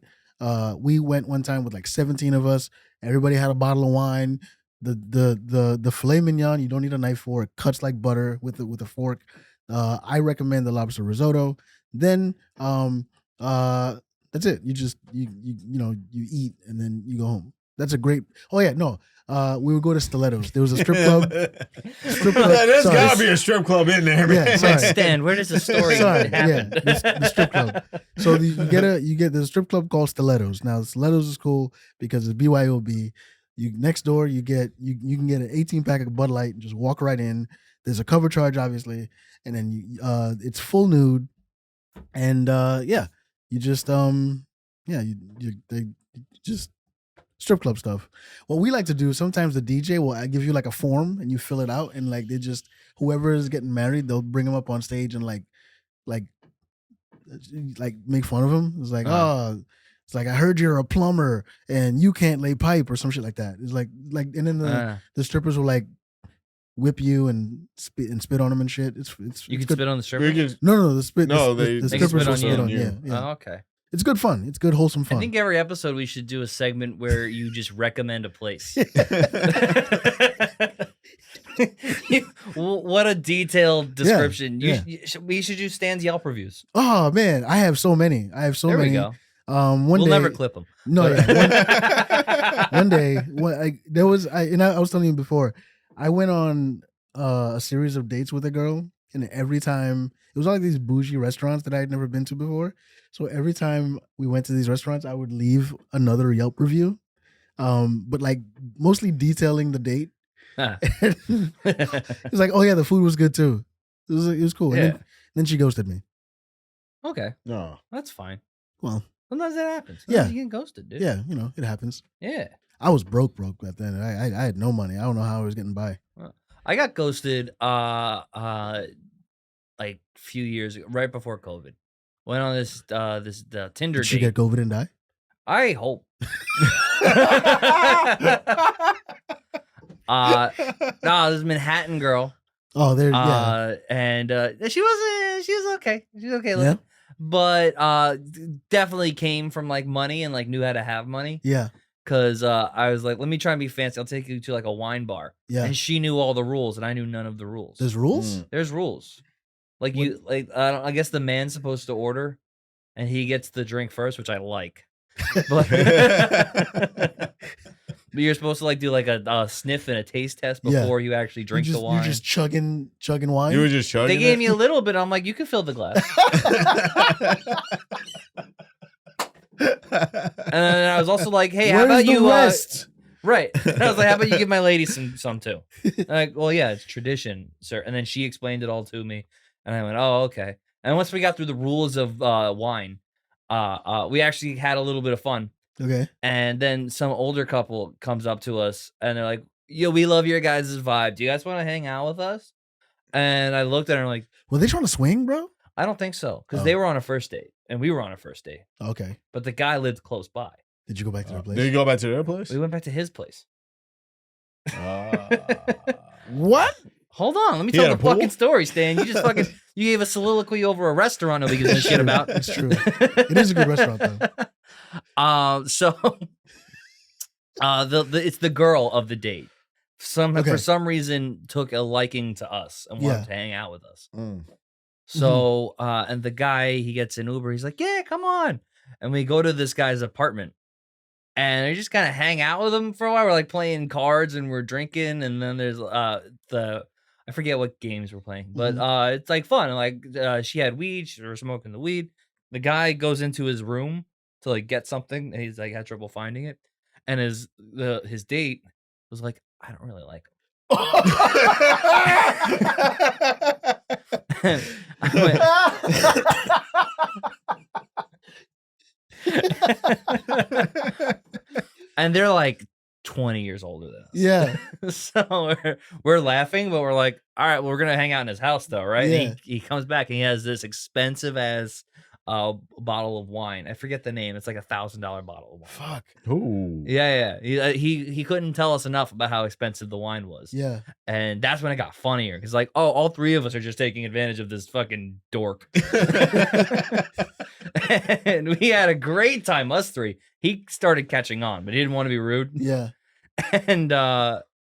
Speaker 1: We went one time with like 17 of us. Everybody had a bottle of wine. The filet mignon, you don't need a knife for. It cuts like butter with a fork. I recommend the lobster risotto. Then that's it. You just you eat and then you go home. That's a great. Oh yeah, no. We would go to Stilettos. There was a strip club.
Speaker 3: There's gotta be a strip club in there, man.
Speaker 1: Yeah, sorry.
Speaker 2: Stan, where does the story happen?
Speaker 1: Yeah, the strip club. So you get the strip club called Stilettos. Now Stilettos is cool because it's BYOB. You next door you can get an 18-pack of Bud Light and just walk right in. There's a cover charge obviously, and then it's full nude, and you just they just strip club stuff. What we like to do, sometimes the DJ will give you like a form and you fill it out, and like they just whoever is getting married, they'll bring them up on stage and like make fun of him. It's like it's like I heard you're a plumber and you can't lay pipe or some shit like that. It's like and then the strippers will like whip you and spit on them and shit. It's
Speaker 2: You can
Speaker 1: good.
Speaker 2: spit on the strippers?
Speaker 1: No, the spit.
Speaker 3: No,
Speaker 1: the
Speaker 3: they
Speaker 1: strippers
Speaker 2: spit
Speaker 1: will
Speaker 2: on
Speaker 1: spit
Speaker 2: you.
Speaker 1: on. Yeah.
Speaker 2: Oh, okay.
Speaker 1: It's good fun. It's good wholesome fun.
Speaker 2: I think every episode we should do a segment where you just recommend a place. What a detailed description. We should do Stan's Yelp reviews.
Speaker 1: Oh man, I have so many.
Speaker 2: There we go.
Speaker 1: We'll
Speaker 2: never clip them.
Speaker 1: No, yeah. One day, I was telling you before, I went on a series of dates with a girl, and every time it was all like these bougie restaurants that I had never been to before. So every time we went to these restaurants, I would leave another Yelp review, but like mostly detailing the date. It's like, oh yeah, the food was good too. It was cool.
Speaker 2: Yeah.
Speaker 1: And then she ghosted me.
Speaker 2: Okay.
Speaker 3: No.
Speaker 2: That's fine.
Speaker 1: Well,
Speaker 2: sometimes that happens. Sometimes
Speaker 1: Yeah.
Speaker 2: you get ghosted, dude.
Speaker 1: yeah, it happens.
Speaker 2: Yeah.
Speaker 1: I was broke back then. I had no money. I don't know how I was getting by.
Speaker 2: I got ghosted like a few years ago, right before COVID. Went on this Tinder
Speaker 1: Did she
Speaker 2: date.
Speaker 1: get COVID and die?
Speaker 2: I hope. No, this Manhattan girl.
Speaker 1: Oh, there. Yeah.
Speaker 2: And she was okay. She was okay looking.
Speaker 1: Yeah.
Speaker 2: But definitely came from like money and like knew how to have money.
Speaker 1: Yeah.
Speaker 2: Cause I was like, let me try and be fancy. I'll take you to like a wine bar.
Speaker 1: Yeah.
Speaker 2: And she knew all the rules and I knew none of the rules.
Speaker 1: There's rules?
Speaker 2: There's rules. Like I guess the man's supposed to order and he gets the drink first, which I like. But, but you're supposed to like do like a sniff and a taste test before you actually drink the wine.
Speaker 1: You're just chugging wine?
Speaker 3: You were just chugging
Speaker 2: They gave
Speaker 3: it?
Speaker 2: me a little bit. I'm like, you can fill the glass. And then I was also like, hey, how about you
Speaker 1: rest?
Speaker 2: Right. And I was like, how about you give my lady some too? I'm like, well, yeah, it's tradition, sir. And then she explained it all to me. And I went, oh, okay. And once we got through the rules of wine, we actually had a little bit of fun.
Speaker 1: Okay.
Speaker 2: And then some older couple comes up to us and they're like, "Yo, we love your guys' vibe. Do you guys want to hang out with us?" And I looked at her like,
Speaker 1: Were they trying to swing, bro?
Speaker 2: I don't think so, because
Speaker 1: Oh.
Speaker 2: they were on a first date and we were on a first date.
Speaker 1: Okay.
Speaker 2: But the guy lived close by.
Speaker 1: Did you go back to their place?
Speaker 3: Did you go back to their place?
Speaker 2: We went back to his place.
Speaker 1: What?
Speaker 2: Hold on, let me
Speaker 3: He
Speaker 2: tell
Speaker 3: had
Speaker 2: the
Speaker 3: a pool?
Speaker 2: fucking story, Stan. You just fucking you gave a soliloquy over a restaurant nobody gives a shit about.
Speaker 1: It's true. It is a good restaurant though.
Speaker 2: So it's the girl of the date.
Speaker 1: Okay.
Speaker 2: For some reason took a liking to us and wanted
Speaker 1: Yeah.
Speaker 2: to hang out with us.
Speaker 3: Mm.
Speaker 2: So and the guy, he gets an Uber. He's like, "Yeah, come on." And we go to this guy's apartment. And we just kind of hang out with him for a while. We're like playing cards and we're drinking. And then there's I forget what games we're playing, but it's like fun. Like she had weed, she was smoking the weed. The guy goes into his room to like get something, and he's like had trouble finding it. And his date was like, "I don't really like him." And they're like 20 years older than us.
Speaker 1: Yeah.
Speaker 2: So we're laughing, but we're like, all right, we're gonna hang out in his house though, right?
Speaker 1: Yeah.
Speaker 2: And he comes back and he has this expensive ass bottle of wine. I forget the name. It's like $1,000 bottle of wine.
Speaker 1: Fuck.
Speaker 3: Ooh.
Speaker 2: Yeah. He couldn't tell us enough about how expensive the wine was.
Speaker 1: Yeah.
Speaker 2: And that's when it got funnier because like, oh, all three of us are just taking advantage of this fucking dork. And we had a great time, us three. He started catching on, but he didn't want to be rude.
Speaker 1: Yeah.
Speaker 2: And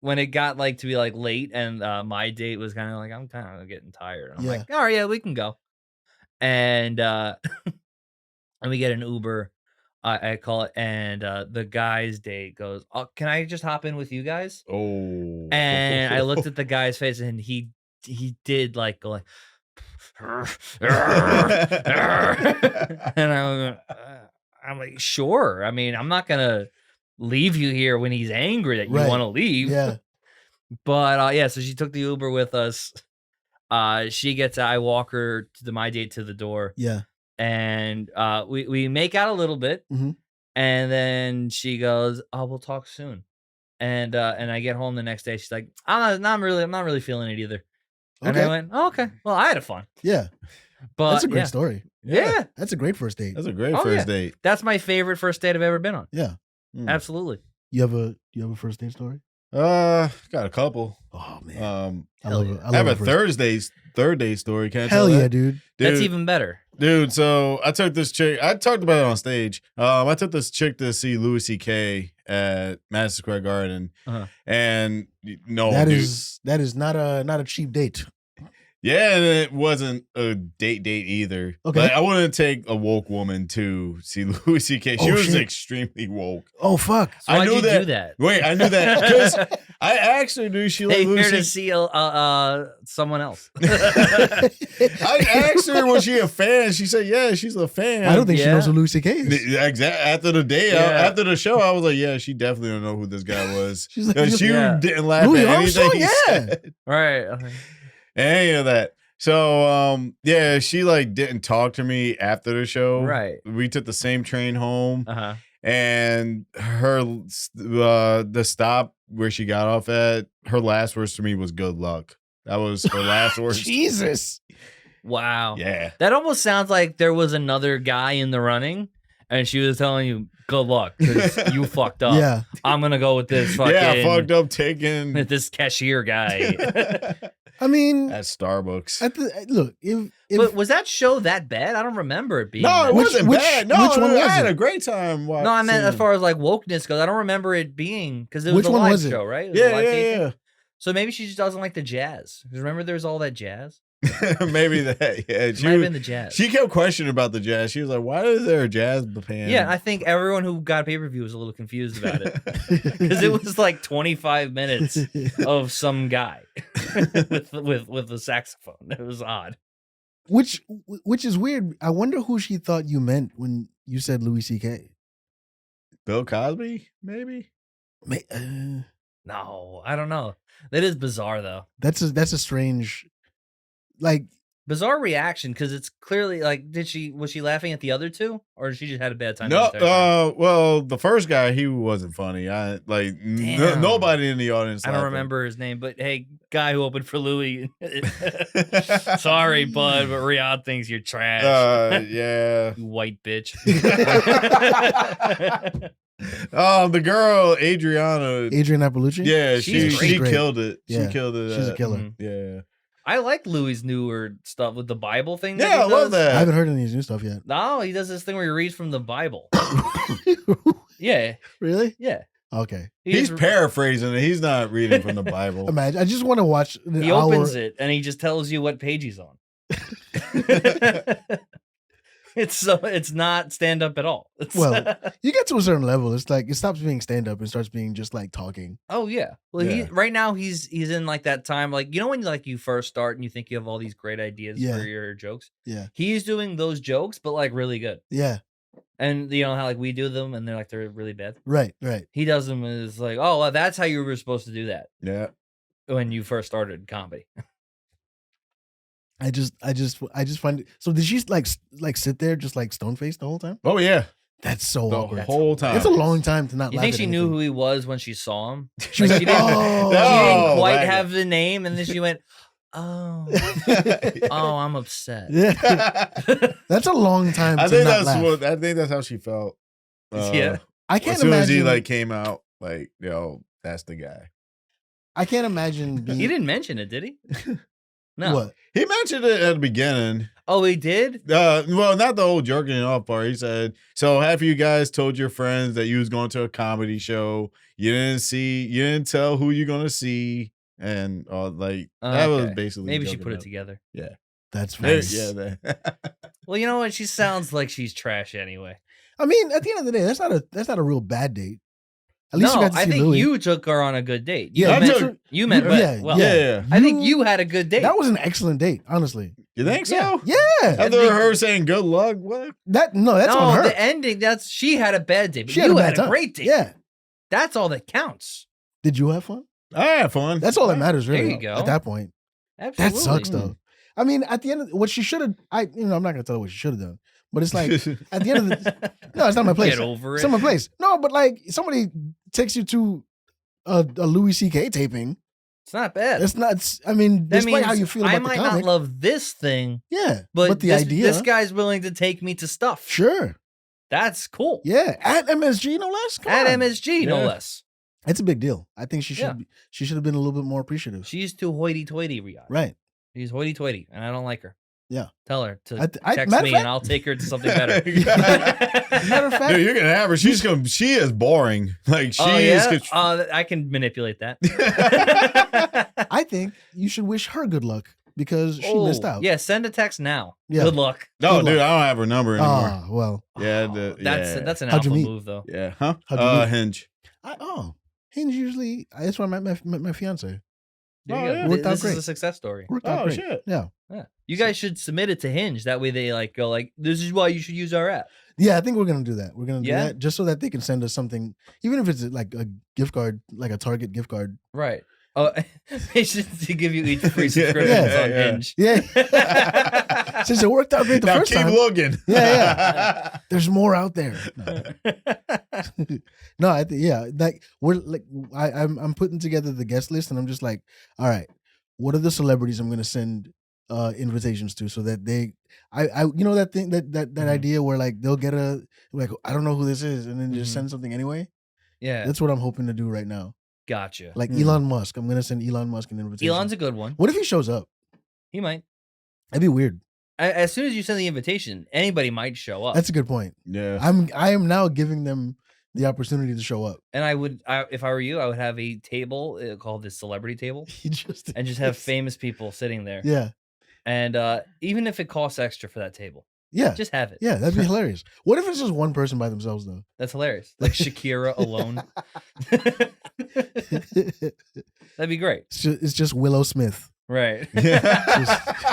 Speaker 2: when it got like to be like late and my date was kind of like, I'm kind of getting tired. And I'm like, all right, yeah, we can go. And and we get an Uber, I call it, and the guy's date goes, "Oh, can I just hop in with you guys?"
Speaker 3: Oh.
Speaker 2: And I looked at the guy's face, and he did like go like, and I'm like, sure. I mean, I'm not gonna leave you here when he's angry that you
Speaker 1: Right.
Speaker 2: want to leave.
Speaker 1: Yeah.
Speaker 2: But yeah, so she took the Uber with us. She gets, I walk her to my date to the door.
Speaker 1: Yeah.
Speaker 2: And we make out a little bit.
Speaker 1: Mhm.
Speaker 2: And then she goes, "Oh, we'll talk soon." And I get home the next day. She's like, I'm not really feeling it either. And
Speaker 1: Okay.
Speaker 2: I went, oh, okay. Well, I had a fun.
Speaker 1: Yeah.
Speaker 2: But
Speaker 1: That's a great
Speaker 2: yeah.
Speaker 1: story.
Speaker 2: Yeah.
Speaker 1: That's a great first date.
Speaker 3: That's a great
Speaker 2: Oh,
Speaker 3: first
Speaker 2: yeah.
Speaker 3: date.
Speaker 2: That's my favorite first date I've ever been on.
Speaker 1: Yeah.
Speaker 3: Mm.
Speaker 2: Absolutely.
Speaker 1: You have a first date story?
Speaker 3: Got a couple.
Speaker 1: Oh man.
Speaker 3: I
Speaker 1: I love it.
Speaker 3: have a
Speaker 1: first-
Speaker 3: third date story. Can I
Speaker 1: Hell
Speaker 3: tell
Speaker 1: yeah,
Speaker 3: that?
Speaker 1: dude.
Speaker 2: That's even better.
Speaker 3: Dude, so I took this chick. I talked about it on stage. I took this chick to see Louis C.K. at Madison Square Garden, and
Speaker 1: That is not a cheap date.
Speaker 3: yeah, and it wasn't a date either.
Speaker 1: Okay.
Speaker 3: Like, I wouldn't take a woke woman to see Louis C.K. She
Speaker 1: Oh,
Speaker 3: was
Speaker 1: shit.
Speaker 3: extremely woke.
Speaker 1: Oh fuck.
Speaker 2: So
Speaker 3: I
Speaker 2: why'd
Speaker 3: knew
Speaker 2: you
Speaker 3: that-
Speaker 2: do that?
Speaker 3: Wait, I knew that because I actually knew she liked
Speaker 2: Hey,
Speaker 3: Louis
Speaker 2: here to
Speaker 3: C.K.
Speaker 2: see someone else.
Speaker 3: I asked her, was she a fan? She said, yeah, she's a fan.
Speaker 1: I don't think she
Speaker 2: Yeah.
Speaker 1: knows who Louis C.K. is.
Speaker 3: Exactly. After the day,
Speaker 2: Yeah.
Speaker 3: after the show, I was like, yeah, she definitely don't know who this guy was.
Speaker 1: She's like,
Speaker 3: Because she
Speaker 2: Yeah.
Speaker 3: didn't laugh
Speaker 1: Louis
Speaker 3: at anything
Speaker 1: Armstrong?
Speaker 3: he
Speaker 1: Yeah.
Speaker 3: said.
Speaker 2: Right.
Speaker 3: Any of that. So, yeah, she like didn't talk to me after the show.
Speaker 2: Right.
Speaker 3: We took the same train home,
Speaker 2: Uh-huh.
Speaker 3: and her the stop where she got off at, her last words to me was "good luck." That was her last words.
Speaker 1: Jesus.
Speaker 2: Wow.
Speaker 3: Yeah.
Speaker 2: That almost sounds like there was another guy in the running and she was telling you, good luck, because you fucked up.
Speaker 1: Yeah.
Speaker 2: I'm going to go with this fucking,
Speaker 3: Yeah, I fucked up taking
Speaker 2: with this cashier guy.
Speaker 1: I mean,
Speaker 3: at Starbucks.
Speaker 1: look, if
Speaker 2: But was that show that bad? I don't remember it being
Speaker 3: No,
Speaker 2: that
Speaker 3: it
Speaker 1: Which-
Speaker 3: wasn't
Speaker 1: which-
Speaker 3: bad. No,
Speaker 1: which one
Speaker 3: I
Speaker 1: was
Speaker 3: had
Speaker 1: it?
Speaker 3: a great time.
Speaker 2: No, I meant as far as like wokeness goes. I don't remember it being, because it was
Speaker 1: Which
Speaker 2: a
Speaker 1: one
Speaker 2: live
Speaker 1: was it?
Speaker 2: show, right? It was a
Speaker 3: Yeah,
Speaker 2: live taping.
Speaker 3: yeah,
Speaker 2: So maybe she just doesn't like the jazz. Because remember there's all that jazz?
Speaker 3: yeah. Maybe that. Yeah,
Speaker 2: It might have been the jazz.
Speaker 3: she kept questioning about the jazz. She was like, "Why is there a jazz band?"
Speaker 2: Yeah, I think everyone who got pay-per-view was a little confused about it. Because it was like 25 minutes of some guy with a saxophone. It was odd.
Speaker 1: which is weird. I wonder who she thought you meant when you said Louis C.K.
Speaker 3: Bill Cosby, maybe.
Speaker 2: No, I don't know. That is bizarre though.
Speaker 1: That's a strange, like
Speaker 2: bizarre reaction because it's clearly like, was she laughing at the other two, or did she just had a bad time?
Speaker 3: No,
Speaker 2: the entire time?
Speaker 3: well, the first guy, he wasn't funny. Nobody in the audience.
Speaker 2: I don't remember his name, but hey, guy who opened for Louis. Sorry, bud, but Ryhaad thinks you're trash.
Speaker 3: Yeah,
Speaker 2: you white bitch.
Speaker 3: The girl Adriana
Speaker 1: Appalucci.
Speaker 3: Yeah,
Speaker 2: She's
Speaker 3: she
Speaker 1: great.
Speaker 3: killed it.
Speaker 1: Yeah,
Speaker 3: She killed it.
Speaker 1: She's a killer.
Speaker 3: Yeah.
Speaker 2: I like Louis' newer stuff with the Bible thing. That
Speaker 3: Yeah,
Speaker 2: he
Speaker 3: I love
Speaker 2: does.
Speaker 3: that.
Speaker 1: I haven't heard any of his new stuff yet.
Speaker 2: No, he does this thing where he reads from the Bible. Yeah,
Speaker 1: Really?
Speaker 2: yeah.
Speaker 1: Okay.
Speaker 3: He's
Speaker 2: just-
Speaker 3: paraphrasing it. He's not reading from the Bible.
Speaker 1: Imagine. I just want to watch.
Speaker 2: He opens it and he just tells you what page he's on. It's not stand up at all.
Speaker 1: Well, you get to a certain level, it's like it stops being stand up and starts being just like talking.
Speaker 2: oh yeah. Well,
Speaker 3: Yeah.
Speaker 2: right now he's in like that time, like when you first start and you think you have all these great ideas
Speaker 1: Yeah.
Speaker 2: for your jokes.
Speaker 1: Yeah.
Speaker 2: He's doing those jokes, but like really good.
Speaker 1: Yeah.
Speaker 2: And you know how like we do them and they're really bad.
Speaker 1: Right.
Speaker 2: He does them as like, oh, well, that's how you were supposed to do that
Speaker 3: Yeah.
Speaker 2: when you first started comedy.
Speaker 1: I just find it. So did she like sit there just like stone faced the whole time?
Speaker 3: Oh yeah.
Speaker 1: That's so
Speaker 3: The
Speaker 1: awkward.
Speaker 3: whole time.
Speaker 1: It's a long time to not
Speaker 2: You
Speaker 1: laugh
Speaker 2: think
Speaker 1: at
Speaker 2: she knew
Speaker 1: anything.
Speaker 2: who he was when she saw him?
Speaker 1: She was like,
Speaker 2: she didn't,
Speaker 1: oh.
Speaker 2: she didn't
Speaker 3: No,
Speaker 2: quite
Speaker 3: like-
Speaker 2: have the name, and then she went, oh, oh, I'm upset.
Speaker 1: Yeah. That's a long time to
Speaker 3: I think
Speaker 1: not
Speaker 3: that's
Speaker 1: laugh.
Speaker 3: I think that's how she felt.
Speaker 2: Yeah.
Speaker 1: I
Speaker 3: As
Speaker 1: can't
Speaker 3: soon as
Speaker 1: imagine.
Speaker 3: he like came out, like, that's the guy.
Speaker 1: I can't imagine being.
Speaker 2: He didn't mention it, did he? No.
Speaker 1: What?
Speaker 3: He mentioned it at the beginning.
Speaker 2: Oh, he did?
Speaker 3: Well, not the whole jerking it off part. He said, "So have you guys told your friends that you was going to a comedy show? You didn't tell who you're gonna see, and that was
Speaker 2: Okay.
Speaker 3: basically
Speaker 2: Maybe she
Speaker 3: joking
Speaker 2: put it
Speaker 3: up.
Speaker 2: together.
Speaker 1: That's
Speaker 3: There-
Speaker 1: fine.
Speaker 3: yeah, that.
Speaker 2: Well, you know what? She sounds like she's trash anyway.
Speaker 1: I mean, at the end of the day, that's not a real bad date. At least
Speaker 2: No,
Speaker 1: you got to
Speaker 2: I
Speaker 1: see
Speaker 2: think
Speaker 1: Louis.
Speaker 2: you took her on a good date.
Speaker 1: Yeah,
Speaker 2: You meant,
Speaker 1: yeah,
Speaker 2: well,
Speaker 3: yeah.
Speaker 2: I think you had a good date.
Speaker 1: That was an excellent date, honestly.
Speaker 3: You think so?
Speaker 2: Yeah.
Speaker 1: Yeah.
Speaker 3: After her saying good luck, what?
Speaker 1: That's
Speaker 2: no,
Speaker 1: on her.
Speaker 2: the ending, she had a bad date, but
Speaker 1: She had
Speaker 2: you
Speaker 1: a bad
Speaker 2: had a
Speaker 1: time.
Speaker 2: great date.
Speaker 1: Yeah.
Speaker 2: That's all that counts.
Speaker 1: Did you have fun?
Speaker 3: I had fun.
Speaker 1: That's all that matters,
Speaker 2: There
Speaker 1: really.
Speaker 2: you go.
Speaker 1: At that point,
Speaker 2: Absolutely.
Speaker 1: that sucks, though. I mean, at the end of what she should have, I'm not gonna tell her what she should have done, but it's like at the end of the, no, it's not my place.
Speaker 2: Get over it.
Speaker 1: It's not my place. No, but like somebody takes you to a Louis C.K. taping.
Speaker 2: It's not bad.
Speaker 1: It's not. I mean,
Speaker 2: That
Speaker 1: despite
Speaker 2: means
Speaker 1: how you feel about
Speaker 2: I
Speaker 1: the
Speaker 2: might
Speaker 1: comic,
Speaker 2: not love this thing,
Speaker 1: yeah,
Speaker 2: but
Speaker 1: the
Speaker 2: this,
Speaker 1: idea,
Speaker 2: this guy's willing to take me to stuff.
Speaker 1: sure,
Speaker 2: That's cool.
Speaker 1: yeah, at MSG no less. Come
Speaker 2: At
Speaker 1: on.
Speaker 2: MSG, no
Speaker 3: Yeah.
Speaker 2: less.
Speaker 1: It's a big deal. I think she should.
Speaker 2: Yeah.
Speaker 1: She should have been a little bit more appreciative.
Speaker 2: She's too hoity-toity, Ryhaad.
Speaker 1: Right.
Speaker 2: She's hoity-toity, and I don't like her.
Speaker 1: Yeah.
Speaker 2: Tell her to
Speaker 1: I-
Speaker 2: text
Speaker 1: matter
Speaker 2: me,
Speaker 1: of fact-
Speaker 2: and I'll take her to something better.
Speaker 1: Matter of fact,
Speaker 3: Dude, you're gonna have her. She is boring. Like she
Speaker 2: Oh,
Speaker 3: is.
Speaker 2: yeah? I can manipulate that.
Speaker 1: I think you should wish her good luck because she missed out.
Speaker 2: Yeah, send a text now.
Speaker 1: Yeah.
Speaker 2: Good luck.
Speaker 3: No,
Speaker 1: Good
Speaker 3: dude,
Speaker 1: luck.
Speaker 3: I don't have her number anymore.
Speaker 1: Ah, well.
Speaker 3: Yeah,
Speaker 2: That's an
Speaker 1: How'd you
Speaker 2: alpha
Speaker 1: meet?
Speaker 2: move, though.
Speaker 3: yeah, huh?
Speaker 1: How'd you meet?
Speaker 3: Hinge.
Speaker 1: Hinge usually. That's where I met my fiance.
Speaker 2: There
Speaker 3: Oh,
Speaker 2: you go.
Speaker 3: yeah.
Speaker 1: Worked out
Speaker 2: This is
Speaker 1: great.
Speaker 2: a success story.
Speaker 1: Worked out
Speaker 3: Oh
Speaker 1: great.
Speaker 3: shit.
Speaker 1: Yeah.
Speaker 2: Yeah. You guys should submit it to Hinge. That way they like go like, this is why you should use our app.
Speaker 1: Yeah, I think we're gonna do that. We're gonna do
Speaker 2: Yeah?
Speaker 1: that just so that they can send us something, even if it's like a gift card, like a Target gift card.
Speaker 2: Right. Oh, they should give you each free subscriptions
Speaker 1: Yeah,
Speaker 2: on
Speaker 3: yeah.
Speaker 2: Hinge.
Speaker 1: Yeah. Since it worked out great the
Speaker 3: Now
Speaker 1: first
Speaker 3: keep
Speaker 1: time,
Speaker 3: looking.
Speaker 1: Yeah, there's more out there. No, I think like we're like I'm putting together the guest list and I'm just like, all right, what are the celebrities I'm gonna send invitations to so that they I you know that thing that idea where like they'll get a like I don't know who this is and then just
Speaker 2: Mhm.
Speaker 1: send something anyway.
Speaker 2: Yeah.
Speaker 1: That's what I'm hoping to do right now.
Speaker 2: Gotcha.
Speaker 1: Like Elon Musk, I'm gonna send Elon Musk an invitation.
Speaker 2: Elon's a good one.
Speaker 1: What if he shows up?
Speaker 2: He might.
Speaker 1: That'd be weird.
Speaker 2: As soon as you send the invitation, anybody might show up.
Speaker 1: That's a good point.
Speaker 3: Yeah.
Speaker 1: I am now giving them the opportunity to show up.
Speaker 2: And if I were you, I would have a table called the celebrity table
Speaker 1: He just
Speaker 2: and just have famous people sitting there.
Speaker 1: Yeah.
Speaker 2: And even if it costs extra for that table,
Speaker 1: Yeah.
Speaker 2: just have it.
Speaker 1: Yeah, that'd be hilarious. What if it's just one person by themselves though?
Speaker 2: That's hilarious. Like Shakira alone. That'd be great.
Speaker 1: It's just Willow Smith.
Speaker 2: Right.
Speaker 3: Yeah.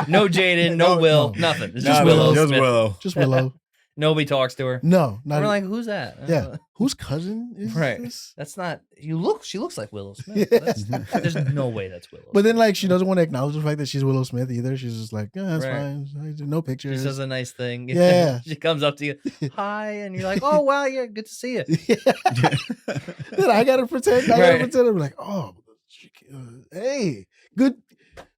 Speaker 2: No Jaden, no
Speaker 1: No,
Speaker 2: Will,
Speaker 1: no.
Speaker 2: nothing. It's
Speaker 3: No,
Speaker 2: just
Speaker 3: no,
Speaker 2: Willow
Speaker 3: just
Speaker 2: Smith.
Speaker 3: Willow.
Speaker 1: Just Willow.
Speaker 2: Nobody talks to her.
Speaker 1: No,
Speaker 2: We're like, who's that?
Speaker 1: yeah. Whose cousin is
Speaker 2: Right.
Speaker 1: this?
Speaker 2: That's not. She looks like Willow Smith. There's no way that's Willow.
Speaker 1: But then, like, she doesn't want to acknowledge the fact that she's Willow Smith either. She's just like, yeah, that's
Speaker 2: Right.
Speaker 1: fine. No
Speaker 2: She
Speaker 1: pictures.
Speaker 2: says a nice thing.
Speaker 1: Yeah.
Speaker 2: She comes up to you, hi, and you're like, oh wow, yeah, good to see you.
Speaker 1: Then I gotta pretend. I'm like, oh, hey, good.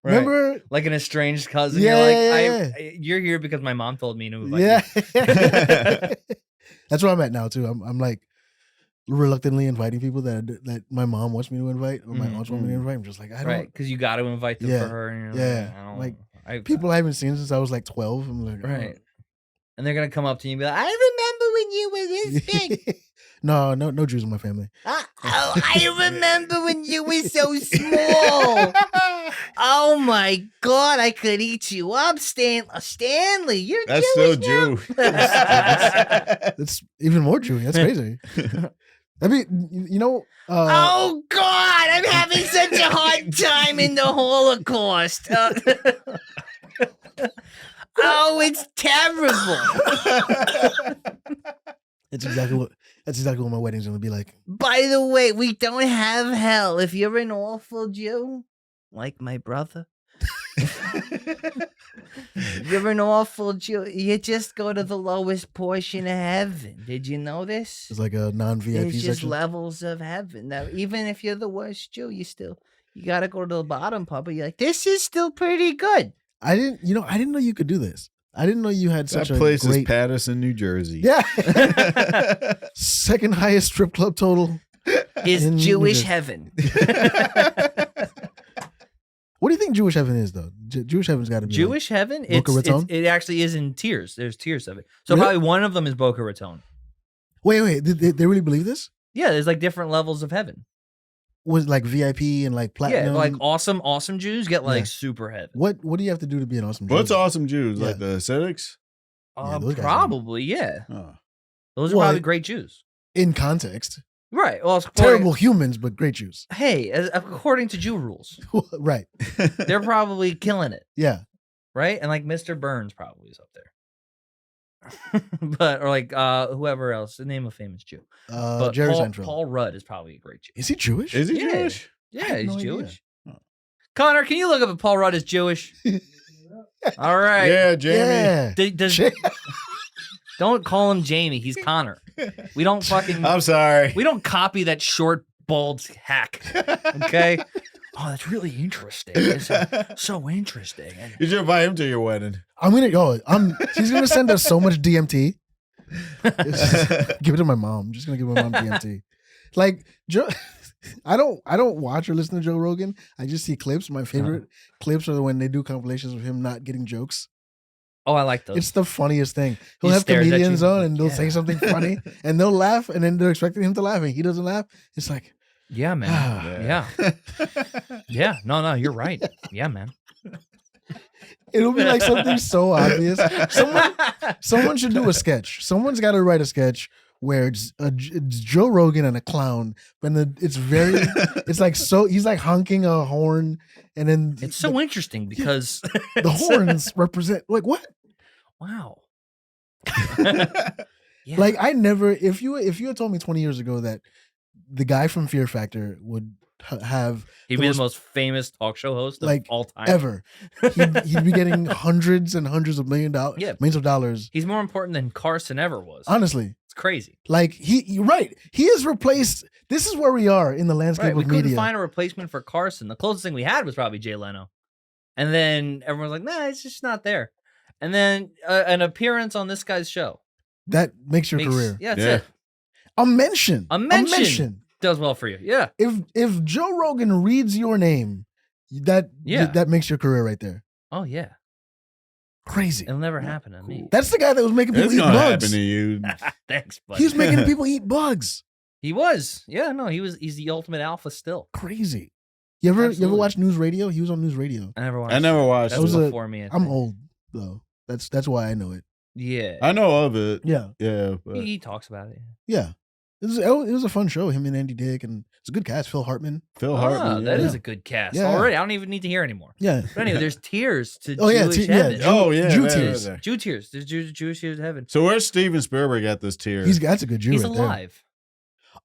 Speaker 2: Right.
Speaker 1: Remember?
Speaker 2: Like an estranged cousin.
Speaker 1: Yeah,
Speaker 2: You're like, you're here because my mom told me to invite
Speaker 1: Yeah.
Speaker 2: you.
Speaker 1: That's where I'm at now too. I'm like reluctantly inviting people that my mom wants me to invite or my aunts want me to invite. I'm just like, I don't.
Speaker 2: Right, because you got to invite them for her. And you're
Speaker 1: Yeah.
Speaker 2: I don't,
Speaker 1: Like, people I haven't seen since I was like 12. I'm like,
Speaker 2: right. And they're gonna come up to you and be like, I remember when you were this big.
Speaker 1: no Jews in my family.
Speaker 2: I remember when you were so small. Oh my God, I could eat you up, Stanley. You're
Speaker 3: That's
Speaker 2: Jewish
Speaker 3: so
Speaker 2: now.
Speaker 3: Jew.
Speaker 1: That's even more Jewy. That's crazy. I mean, you know.
Speaker 2: Oh God, I'm having such a hard time in the Holocaust. Oh, it's terrible.
Speaker 1: That's exactly what my wedding's gonna be like.
Speaker 2: By the way, we don't have hell. If you're an awful Jew, like my brother, you're an awful Jew. You just go to the lowest portion of heaven. Did you know this?
Speaker 1: It's like a non-VIP
Speaker 2: There's just
Speaker 1: section.
Speaker 2: levels of heaven. Now, even if you're the worst Jew, you gotta go to the bottom part. But you're like, this is still pretty good.
Speaker 1: I didn't know you could do this. I didn't know you had such
Speaker 3: That
Speaker 1: a
Speaker 3: place
Speaker 1: great.
Speaker 3: is Paterson, New Jersey.
Speaker 1: Yeah. Second highest strip club total.
Speaker 2: Is
Speaker 1: In New
Speaker 2: Jewish
Speaker 1: Jersey.
Speaker 2: heaven.
Speaker 1: What do you think Jewish heaven is, though? Jewish heaven's got to be
Speaker 2: Jewish heaven?
Speaker 1: Boca Raton?
Speaker 2: It actually is in tiers. There's tiers of it. So
Speaker 1: Really?
Speaker 2: probably one of them is Boca Raton.
Speaker 1: Wait. Did they really believe this?
Speaker 2: Yeah, there's like different levels of heaven.
Speaker 1: Was it like VIP and like platinum?
Speaker 2: Yeah, like awesome Jews get like
Speaker 1: Yeah.
Speaker 2: super heaven.
Speaker 1: What do you have to do to be an awesome Jew?
Speaker 3: What's awesome Jews?
Speaker 1: Yeah.
Speaker 3: Like the ascetics?
Speaker 1: Yeah, those guys are-
Speaker 2: Probably, yeah.
Speaker 3: Oh.
Speaker 2: Those are
Speaker 1: Well,
Speaker 2: probably great Jews.
Speaker 1: In context,
Speaker 2: Right. Well, it's
Speaker 1: terrible humans, but great Jews.
Speaker 2: Hey, according to Jew rules,
Speaker 1: Right.
Speaker 2: they're probably killing it,
Speaker 1: Yeah.
Speaker 2: right? And like Mr. Burns probably is up there. But or like whoever else, name a famous Jew. But
Speaker 1: Jerry
Speaker 2: Paul,
Speaker 1: Seinfeld.
Speaker 2: Paul Rudd is probably a great Jew.
Speaker 1: Is he Jewish?
Speaker 3: Is he
Speaker 2: Yeah.
Speaker 3: Jewish?
Speaker 2: Yeah,
Speaker 1: had
Speaker 2: he's
Speaker 1: no idea.
Speaker 2: Jewish. Connor, can you look up if Paul Rudd is Jewish? All right.
Speaker 3: Yeah, Jamie.
Speaker 1: Yeah.
Speaker 2: Don't call him Jamie. He's Connor. We don't fucking.
Speaker 3: I'm sorry.
Speaker 2: We don't copy that short, bald hack. Okay. Oh, that's really interesting. It's so interesting. And
Speaker 3: You should invite him to your wedding.
Speaker 1: I'm gonna go. She's gonna send us so much DMT. Give it to my mom. I'm just gonna give my mom DMT. Like Joe, I don't watch or listen to Joe Rogan. I just see clips. My favorite clips are when they do compilations of him not getting jokes.
Speaker 2: oh, I like those.
Speaker 1: It's the funniest thing. He'll
Speaker 2: He
Speaker 1: have
Speaker 2: stares at
Speaker 1: comedians
Speaker 2: you.
Speaker 1: on and they'll
Speaker 2: Yeah.
Speaker 1: say something funny and they'll laugh and then they're expecting him to laugh and he doesn't laugh. It's like,
Speaker 2: Yeah, man. Yeah. Yeah. No, you're right. Yeah, man.
Speaker 1: it'll be like something so obvious. Someone should do a sketch. Someone's got to write a sketch where it's Joe Rogan and a clown, and it's like so he's like honking a horn, and then
Speaker 2: It's so interesting because
Speaker 1: the horns represent like what?
Speaker 2: wow. Yeah.
Speaker 1: Like I never if you had told me 20 years ago that the guy from Fear Factor would have
Speaker 2: He'd be the most famous talk show host of
Speaker 1: like,
Speaker 2: all time.
Speaker 1: ever, he'd be getting hundreds and hundreds of millions of dollars.
Speaker 2: He's more important than Carson ever was.
Speaker 1: Honestly,
Speaker 2: It's crazy.
Speaker 1: like you're right. He has replaced. This is where we are in the landscape
Speaker 2: Right. We
Speaker 1: of
Speaker 2: couldn't
Speaker 1: media.
Speaker 2: find a replacement for Carson. The closest thing we had was probably Jay Leno. And then everyone's like, nah, it's just not there. And then an appearance on this guy's show.
Speaker 1: That makes your career.
Speaker 2: Yeah, that's
Speaker 3: Yeah.
Speaker 2: it.
Speaker 1: A mention.
Speaker 2: A mention. Does well for you. Yeah.
Speaker 1: If Joe Rogan reads your name, that makes your career right there.
Speaker 2: Oh, yeah.
Speaker 1: Crazy.
Speaker 2: It'll never happen to me.
Speaker 1: That's the guy that was making people
Speaker 3: It's
Speaker 1: eat
Speaker 3: gonna
Speaker 1: bugs.
Speaker 3: happen to you.
Speaker 2: Thanks, buddy.
Speaker 1: He was making people eat bugs.
Speaker 2: He was. Yeah, no, he's the ultimate alpha still.
Speaker 1: Crazy. You ever
Speaker 2: Absolutely.
Speaker 1: watch News Radio? He was on News Radio.
Speaker 2: I never watched.
Speaker 3: I never watched
Speaker 2: That
Speaker 1: That
Speaker 2: was
Speaker 1: was
Speaker 3: it.
Speaker 1: a-
Speaker 2: before me. I
Speaker 1: I'm
Speaker 2: think.
Speaker 1: old though. That's why I know it.
Speaker 2: Yeah.
Speaker 3: I know of it.
Speaker 1: Yeah.
Speaker 3: Yeah. But
Speaker 2: He talks about it.
Speaker 1: Yeah. It was a fun show. Him and Andy Dick, and it's a good cast. Phil Hartman.
Speaker 3: Phil Hartman.
Speaker 2: That
Speaker 3: yeah.
Speaker 2: is a good cast
Speaker 1: Yeah.
Speaker 2: already. I don't even need to hear anymore.
Speaker 1: Yeah.
Speaker 2: But anyway, there's tiers to
Speaker 1: Oh, yeah,
Speaker 2: Jewish
Speaker 1: yeah.
Speaker 2: heaven.
Speaker 3: Oh yeah,
Speaker 1: Jew
Speaker 3: there,
Speaker 1: tears.
Speaker 3: there.
Speaker 2: Jew tiers. There's Jewish tiers of heaven.
Speaker 3: So where's Steven Spielberg at this tier?
Speaker 1: That's a good Jew
Speaker 2: He's
Speaker 1: right there.
Speaker 2: alive.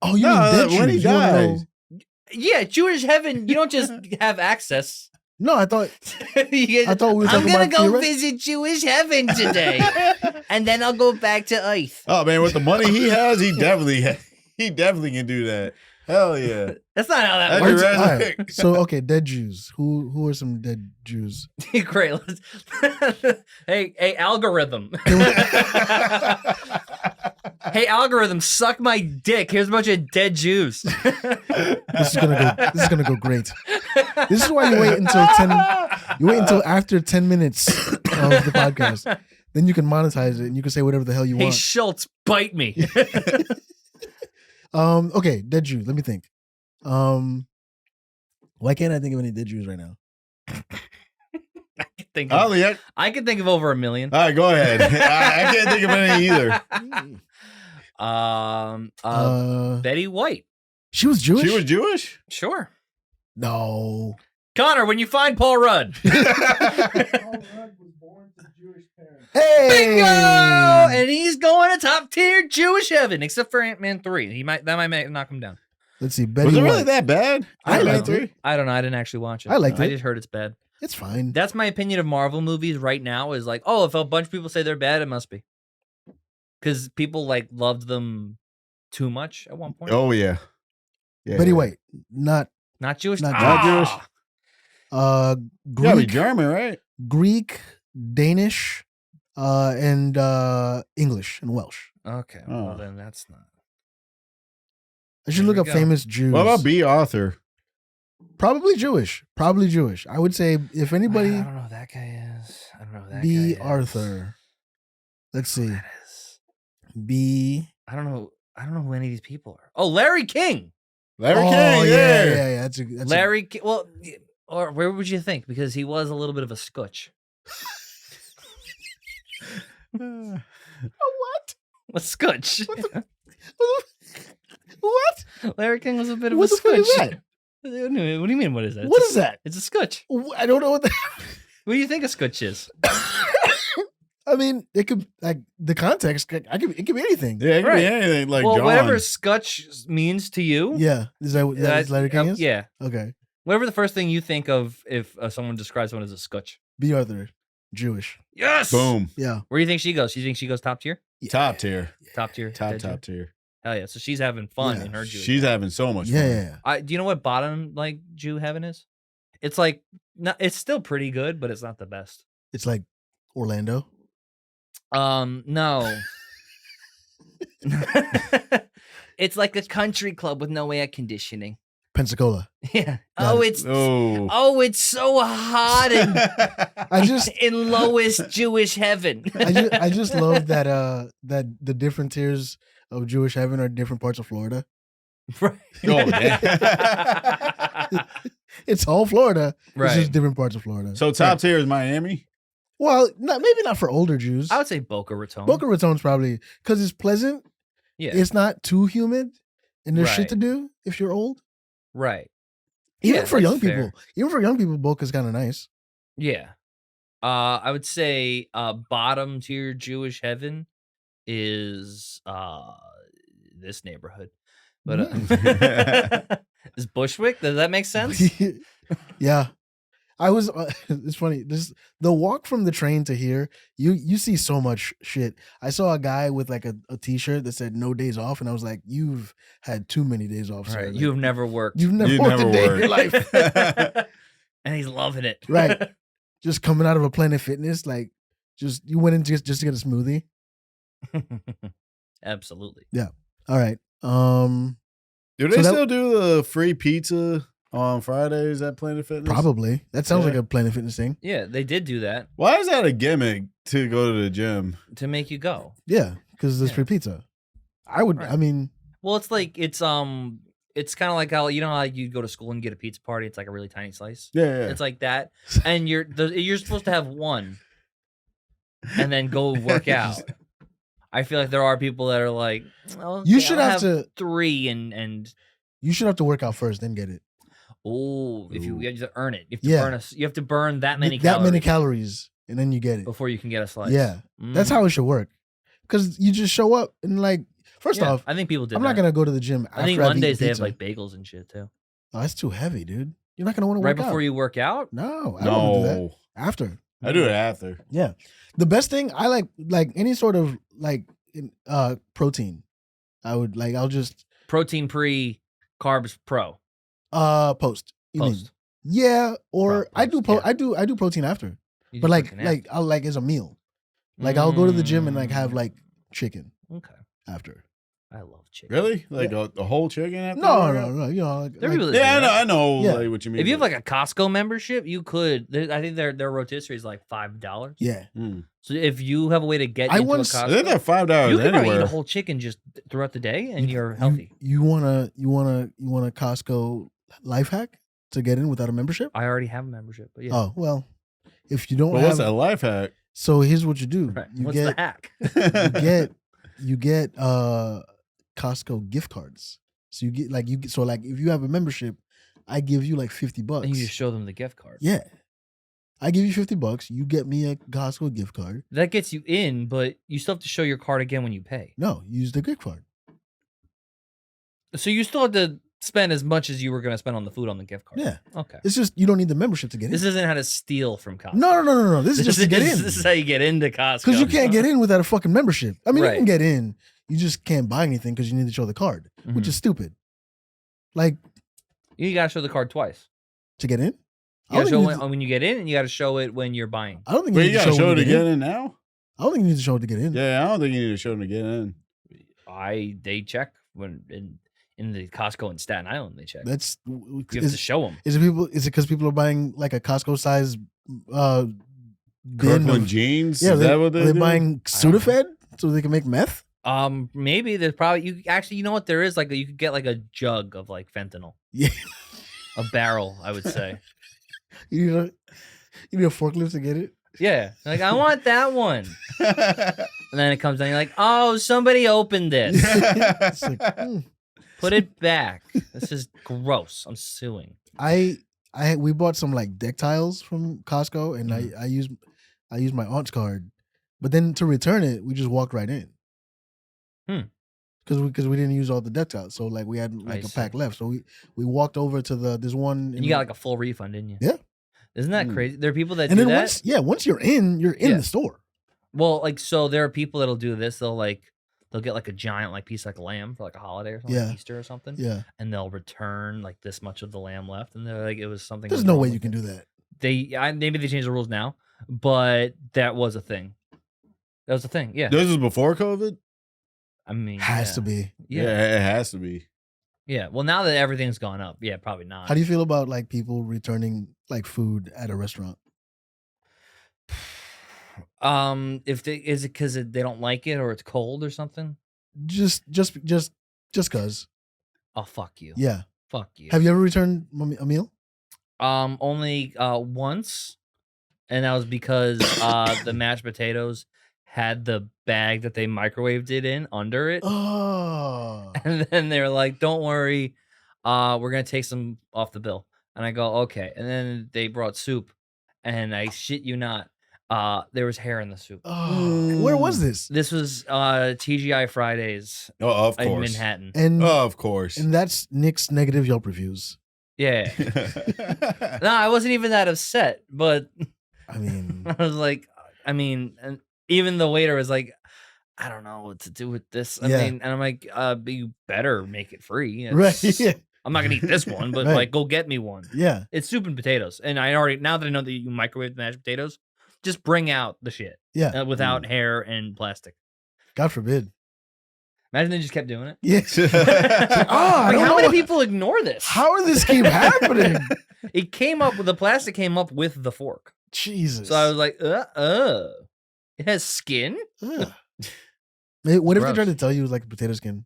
Speaker 1: Oh, you
Speaker 3: No,
Speaker 1: mean dead
Speaker 3: when he
Speaker 1: Jews. You wanna know-
Speaker 3: dies.
Speaker 2: Yeah, Jewish heaven. You don't just have access.
Speaker 1: No, I thought
Speaker 2: You get-
Speaker 1: I thought we were
Speaker 2: I'm
Speaker 1: talking
Speaker 2: gonna
Speaker 1: about
Speaker 2: go
Speaker 1: theoret-
Speaker 2: visit Jewish heaven today, and then I'll go back to Earth.
Speaker 3: Oh man, with the money he has, he definitely can do that. Hell yeah.
Speaker 2: That's not how that
Speaker 3: That'd
Speaker 2: works.
Speaker 3: be
Speaker 1: All
Speaker 3: right.
Speaker 1: right. So okay, dead Jews. Who are some dead Jews?
Speaker 2: Great. Hey, algorithm. Hey, algorithm, suck my dick. Here's a bunch of dead Jews.
Speaker 1: This is gonna go great. This is why you wait until after 10 minutes of the podcast. Then you can monetize it and you can say whatever the hell you
Speaker 2: Hey,
Speaker 1: want.
Speaker 2: Schultz, bite me.
Speaker 1: Okay, dead Jews. Let me think. Why can't I think of any dead Jews right now?
Speaker 3: Ollie,
Speaker 2: I can think of over 1 million.
Speaker 3: all right, go ahead. I can't think of any either.
Speaker 2: Betty White.
Speaker 1: She was Jewish.
Speaker 3: She was Jewish?
Speaker 2: Sure.
Speaker 1: No.
Speaker 2: Connor, when you find Paul Rudd.
Speaker 4: Paul Rudd was born to Jewish parents.
Speaker 1: Hey.
Speaker 2: Bingo! And he's going to top tier Jewish heaven, except for Ant-Man 3. That might knock him down.
Speaker 1: Let's see. Betty
Speaker 3: Was it
Speaker 1: White.
Speaker 3: really that bad?
Speaker 1: I
Speaker 3: Ant-Man
Speaker 1: liked
Speaker 3: 3?
Speaker 1: it.
Speaker 2: I don't know. I didn't actually watch it.
Speaker 1: I liked
Speaker 2: I
Speaker 1: it.
Speaker 2: just heard it's bad.
Speaker 1: It's fine.
Speaker 2: That's my opinion of Marvel movies right now is like, oh, if a bunch of people say they're bad, it must be. Because people like loved them too much at one point.
Speaker 3: Oh yeah. Yeah.
Speaker 1: Betty White. Not
Speaker 2: Not Jewish.
Speaker 1: Not
Speaker 3: Jewish.
Speaker 1: uh
Speaker 3: You gotta be
Speaker 1: Greek,
Speaker 3: German, right?
Speaker 1: Greek, Danish, and English and Welsh.
Speaker 2: Okay.
Speaker 3: Oh.
Speaker 2: Well, then that's not.
Speaker 1: I should
Speaker 2: There
Speaker 1: look
Speaker 2: we
Speaker 1: up
Speaker 2: go.
Speaker 1: famous Jews.
Speaker 3: What about B. Arthur?
Speaker 1: Probably Jewish. Probably Jewish. I would say if anybody
Speaker 2: I don't know who that guy is. I don't know who that
Speaker 1: B.
Speaker 2: guy is.
Speaker 1: Arthur. Let's
Speaker 2: Who
Speaker 1: see.
Speaker 2: that is.
Speaker 1: B.
Speaker 2: I don't know who any of these people are. Oh, Larry King.
Speaker 3: Larry
Speaker 1: Oh,
Speaker 3: King,
Speaker 1: yeah. That's
Speaker 2: Larry King. Well, or where would you think? Because he was a little bit of a scotch.
Speaker 3: yeah.
Speaker 2: A scotch.
Speaker 1: What?
Speaker 2: Larry King was a bit of
Speaker 1: What
Speaker 2: a
Speaker 1: the fuck is
Speaker 2: scotch.
Speaker 1: that?
Speaker 2: What do you mean? What is that?
Speaker 1: What is that?
Speaker 2: It's a scotch.
Speaker 1: I don't know what that.
Speaker 2: What do you think a scotch is?
Speaker 1: I mean, it could like the context. It could be anything.
Speaker 3: Yeah, it could
Speaker 2: Right.
Speaker 3: be anything like
Speaker 2: well,
Speaker 3: John.
Speaker 2: whatever scotch means to you.
Speaker 1: Yeah, is that what
Speaker 2: that's-
Speaker 1: Larry King is?
Speaker 2: Yeah.
Speaker 1: Okay.
Speaker 2: Whatever the first thing you think of if someone describes someone as a scotch.
Speaker 1: B. Arthur, Jewish.
Speaker 2: Yes.
Speaker 3: Boom.
Speaker 1: Yeah.
Speaker 2: Where do you think she goes? You think she goes top tier?
Speaker 3: Top tier.
Speaker 2: Top tier.
Speaker 3: Top
Speaker 2: dead
Speaker 3: top
Speaker 2: Jew?
Speaker 3: tier.
Speaker 2: Hell yeah! So she's having fun
Speaker 1: Yeah.
Speaker 2: in her Jewish.
Speaker 3: She's
Speaker 2: heaven.
Speaker 3: having so much
Speaker 1: Yeah,
Speaker 3: fun.
Speaker 1: yeah, yeah.
Speaker 2: Do you know what bottom like Jew heaven is? It's like it's still pretty good, but it's not the best.
Speaker 1: It's like Orlando.
Speaker 2: No. It's like a country club with no air conditioning.
Speaker 1: Pensacola.
Speaker 2: Yeah.
Speaker 1: Got
Speaker 2: Oh,
Speaker 1: it.
Speaker 2: it's
Speaker 3: Oh.
Speaker 2: it's so hot and
Speaker 1: I just
Speaker 2: in lowest Jewish heaven.
Speaker 1: I just love that that the different tiers of Jewish heaven are different parts of Florida.
Speaker 2: Right.
Speaker 3: Oh, damn.
Speaker 1: It's all Florida. It's
Speaker 2: Right.
Speaker 1: just different parts of Florida.
Speaker 3: So top tier is Miami.
Speaker 1: Well, maybe not for older Jews.
Speaker 2: I would say Boca Raton.
Speaker 1: Boca Raton's probably because it's pleasant.
Speaker 2: Yeah.
Speaker 1: It's not too humid, and there's shit
Speaker 2: Right.
Speaker 1: to do if you're old.
Speaker 2: Right.
Speaker 1: Even
Speaker 2: Yeah,
Speaker 1: for
Speaker 2: that's
Speaker 1: young
Speaker 2: fair.
Speaker 1: people, Boca's kind of nice.
Speaker 2: Yeah. I would say bottom tier Jewish heaven is this neighborhood. But is Bushwick? Does that make sense?
Speaker 1: Yeah, I was. It's funny. The walk from the train to here, you see so much shit. I saw a guy with like a T-shirt that said "No days off," and I was like, "You've had too many days off, sir.
Speaker 2: Right.
Speaker 1: Like,
Speaker 2: You've never worked.
Speaker 1: you've never
Speaker 3: You
Speaker 1: worked
Speaker 3: never
Speaker 1: a day in your
Speaker 3: worked.
Speaker 1: life."
Speaker 2: And he's loving it.
Speaker 1: Right. Just coming out of a Planet Fitness, like you went in just to get a smoothie.
Speaker 2: Absolutely.
Speaker 1: All right.
Speaker 3: Do they
Speaker 1: So that-
Speaker 3: still do the free pizza on Fridays at Planet Fitness?
Speaker 1: Probably. That sounds
Speaker 3: Yeah.
Speaker 1: like a Planet Fitness thing.
Speaker 2: Yeah, they did do that
Speaker 3: Why is that a gimmick to go to the gym?
Speaker 2: to make you go.
Speaker 1: Yeah, because there's
Speaker 2: Yeah.
Speaker 1: free pizza. I would.
Speaker 2: Right.
Speaker 1: I mean,
Speaker 2: Well, it's like it's kind of like how you know how you go to school and get a pizza party. It's like a really tiny slice.
Speaker 3: Yeah.
Speaker 2: It's like that, and you're supposed to have one, and then go work out. I feel like there are people that are like, okay,
Speaker 1: You should
Speaker 2: I'll
Speaker 1: have to.
Speaker 2: 3 and
Speaker 1: You should have to work out first, then get it.
Speaker 2: if you have to earn it, you have to
Speaker 1: Yeah.
Speaker 2: burn you have to burn that many
Speaker 1: That
Speaker 2: calories
Speaker 1: many calories, and then you get it.
Speaker 2: before you can get a slice.
Speaker 1: Yeah, that's how it should work. Because you just show up and like, first
Speaker 2: Yeah,
Speaker 1: off,
Speaker 2: I think people did.
Speaker 1: I'm not
Speaker 2: that.
Speaker 1: gonna go to the gym.
Speaker 2: I think
Speaker 1: after I've
Speaker 2: Mondays
Speaker 1: eaten
Speaker 2: they have
Speaker 1: pizza.
Speaker 2: like bagels and shit too.
Speaker 1: Oh, that's too heavy, dude. You're not gonna want to
Speaker 2: Right
Speaker 1: work out
Speaker 2: before you work out.
Speaker 1: No, I don't want to do that.
Speaker 3: No,
Speaker 1: After.
Speaker 3: I do it after.
Speaker 1: Yeah, the best thing I like any sort of protein. I'll just
Speaker 2: Protein pre, carbs pro.
Speaker 1: post. You mean?
Speaker 2: Post.
Speaker 1: Yeah, or I do
Speaker 2: Post,
Speaker 1: I do protein after,
Speaker 2: You
Speaker 1: but
Speaker 2: do
Speaker 1: like
Speaker 2: protein after.
Speaker 1: I'll like as a meal. Like I'll go to the gym and like have
Speaker 2: Mm.
Speaker 1: like chicken
Speaker 2: Okay,
Speaker 1: after.
Speaker 2: I love chicken.
Speaker 3: Really? Like a whole chicken after?
Speaker 1: No,
Speaker 3: you
Speaker 1: no,
Speaker 3: work
Speaker 1: no. You know, like,
Speaker 2: There are people that
Speaker 3: Yeah,
Speaker 2: do that.
Speaker 3: I know
Speaker 1: Yeah.
Speaker 3: like, what you mean.
Speaker 2: If you have like a Costco membership, you could. I think their rotisserie is like $5.
Speaker 1: yeah.
Speaker 2: So if you have a way to get
Speaker 1: I
Speaker 2: into
Speaker 1: once-
Speaker 2: a
Speaker 3: I think
Speaker 2: Costco,
Speaker 3: they're $5
Speaker 2: you can probably eat
Speaker 3: anywhere.
Speaker 2: a whole chicken just throughout the day, and you're healthy.
Speaker 1: You want a Costco life hack to get in without a membership?
Speaker 2: I already have a membership, but yeah.
Speaker 1: Oh well, if you don't
Speaker 3: But
Speaker 1: have,
Speaker 3: what's that life hack?
Speaker 1: so here's what you do.
Speaker 2: Right.
Speaker 1: You
Speaker 2: What's
Speaker 1: get
Speaker 2: the hack?
Speaker 1: you get Costco gift cards. So you get if you have a membership, I give you like $50.
Speaker 2: And you just show them the gift card.
Speaker 1: Yeah. I give you $50. You get me a Costco gift card.
Speaker 2: That gets you in, but you still have to show your card again when you pay.
Speaker 1: No, use the gift card.
Speaker 2: So you still have to spend as much as you were going to spend on the food on the gift card.
Speaker 1: Yeah.
Speaker 2: Okay.
Speaker 1: It's just you don't need the membership to get in.
Speaker 2: This isn't how to steal from Costco.
Speaker 1: No. This is just to get in.
Speaker 2: This is how you get into Costco.
Speaker 1: Because you can't get in without a fucking membership. I mean, you
Speaker 2: Right.
Speaker 1: can get in. You just can't buy anything because you need to show the card, which
Speaker 2: Mhm.
Speaker 1: is stupid. Like
Speaker 2: You got to show the card twice.
Speaker 1: to get in.
Speaker 2: You got to show
Speaker 1: think
Speaker 2: it
Speaker 1: you need
Speaker 2: when you get in, and you got to show it when you're buying.
Speaker 1: I don't think
Speaker 3: But
Speaker 1: you
Speaker 3: you
Speaker 1: need to
Speaker 3: gotta show
Speaker 1: when
Speaker 3: it
Speaker 1: you get
Speaker 3: again
Speaker 1: in.
Speaker 3: and now?
Speaker 1: I don't think you need to show it to get in.
Speaker 3: Yeah, I don't think you need to show them to get in.
Speaker 2: They check when in the Costco in Staten Island. They check.
Speaker 1: That's
Speaker 2: You have to show them.
Speaker 1: Is it because people are buying like a Costco size bin
Speaker 3: Kirkland
Speaker 1: of,
Speaker 3: jeans?
Speaker 1: yeah,
Speaker 3: Is that what
Speaker 1: are
Speaker 3: they're
Speaker 1: they buying
Speaker 2: I don't know.
Speaker 1: Sudafed so they can make meth?
Speaker 2: Maybe there's probably you know what there is like you could get like a jug of like fentanyl,
Speaker 1: Yeah,
Speaker 2: a barrel I would say.
Speaker 1: you need a forklift to get it.
Speaker 2: Yeah, like I want that one, and then it comes down. You're like, oh, somebody opened this.
Speaker 1: It's like,
Speaker 2: Put it back. This is gross. I'm suing.
Speaker 1: we bought some like deck tiles from Costco, and
Speaker 2: Mm-hmm.
Speaker 1: I used my aunt's card, but then to return it, we just walked right in. Because we didn't use all the deck tiles, so like we had like
Speaker 2: I
Speaker 1: a pack
Speaker 2: see.
Speaker 1: left, so we walked over to this one,
Speaker 2: And you got like a full refund, didn't you?
Speaker 1: Yeah.
Speaker 2: Isn't that
Speaker 3: Mm.
Speaker 2: crazy? There are people that
Speaker 1: and
Speaker 2: do
Speaker 1: then
Speaker 2: that.
Speaker 1: once you're in
Speaker 2: Yeah.
Speaker 1: the store.
Speaker 2: Well, like so, there are people that'll do this. They'll get like a giant like piece like lamb for like a holiday or something,
Speaker 1: Yeah.
Speaker 2: like Easter or something.
Speaker 1: Yeah,
Speaker 2: And they'll return like this much of the lamb left, and they're like, it was something.
Speaker 1: there's
Speaker 2: was
Speaker 1: no
Speaker 2: wrong
Speaker 1: way
Speaker 2: with
Speaker 1: you can
Speaker 2: it.
Speaker 1: do that.
Speaker 2: Maybe they changed the rules now, but that was a thing. That was a thing. Yeah.
Speaker 3: This was before COVID?
Speaker 2: I mean,
Speaker 1: Has
Speaker 2: yeah.
Speaker 1: to be.
Speaker 2: Yeah.
Speaker 3: It has to be.
Speaker 2: Yeah. Well, now that everything's gone up, yeah, probably not.
Speaker 1: How do you feel about like people returning like food at a restaurant?
Speaker 2: Is it because they don't like it or it's cold or something?
Speaker 1: Just cause.
Speaker 2: Oh, fuck you.
Speaker 1: Yeah.
Speaker 2: Fuck you.
Speaker 1: Have you ever returned a meal?
Speaker 2: Only once, and that was because the mashed potatoes had the bag that they microwaved it in under it,
Speaker 1: Oh.
Speaker 2: and then they were like, "Don't worry, we're gonna take some off the bill." And I go, "Okay." And then they brought soup, and I shit you not, there was hair in the soup.
Speaker 1: Oh. Where was this?
Speaker 2: This was TGI Fridays
Speaker 3: Oh, of
Speaker 2: in
Speaker 3: course.
Speaker 2: Manhattan.
Speaker 1: And
Speaker 3: Of course.
Speaker 1: and that's Nick's negative Yelp reviews.
Speaker 2: Yeah. No, I wasn't even that upset, but
Speaker 1: I mean,
Speaker 2: I was like, and even the waiter was like, I don't know what to do with this. I
Speaker 1: Yeah.
Speaker 2: mean, and I'm like, but you better make it free.
Speaker 1: right?
Speaker 2: It's-
Speaker 1: Yeah.
Speaker 2: I'm not gonna eat this one, but
Speaker 1: Right.
Speaker 2: like, go get me one.
Speaker 1: Yeah.
Speaker 2: It's soup and potatoes, and now that I know that you microwave the mashed potatoes, just bring out the shit
Speaker 1: Yeah.
Speaker 2: without hair and plastic.
Speaker 1: God forbid.
Speaker 2: Imagine they just kept doing it.
Speaker 1: Yeah. I
Speaker 2: Like,
Speaker 1: don't
Speaker 2: how
Speaker 1: know
Speaker 2: many
Speaker 1: what-
Speaker 2: people ignore this?
Speaker 1: How did this keep happening?
Speaker 2: It came up with the plastic came up with the fork.
Speaker 1: Jesus.
Speaker 2: So I was like, it has skin.
Speaker 1: Ugh. Hey, what if they
Speaker 2: Gross.
Speaker 1: tried to tell you it was like a potato skin?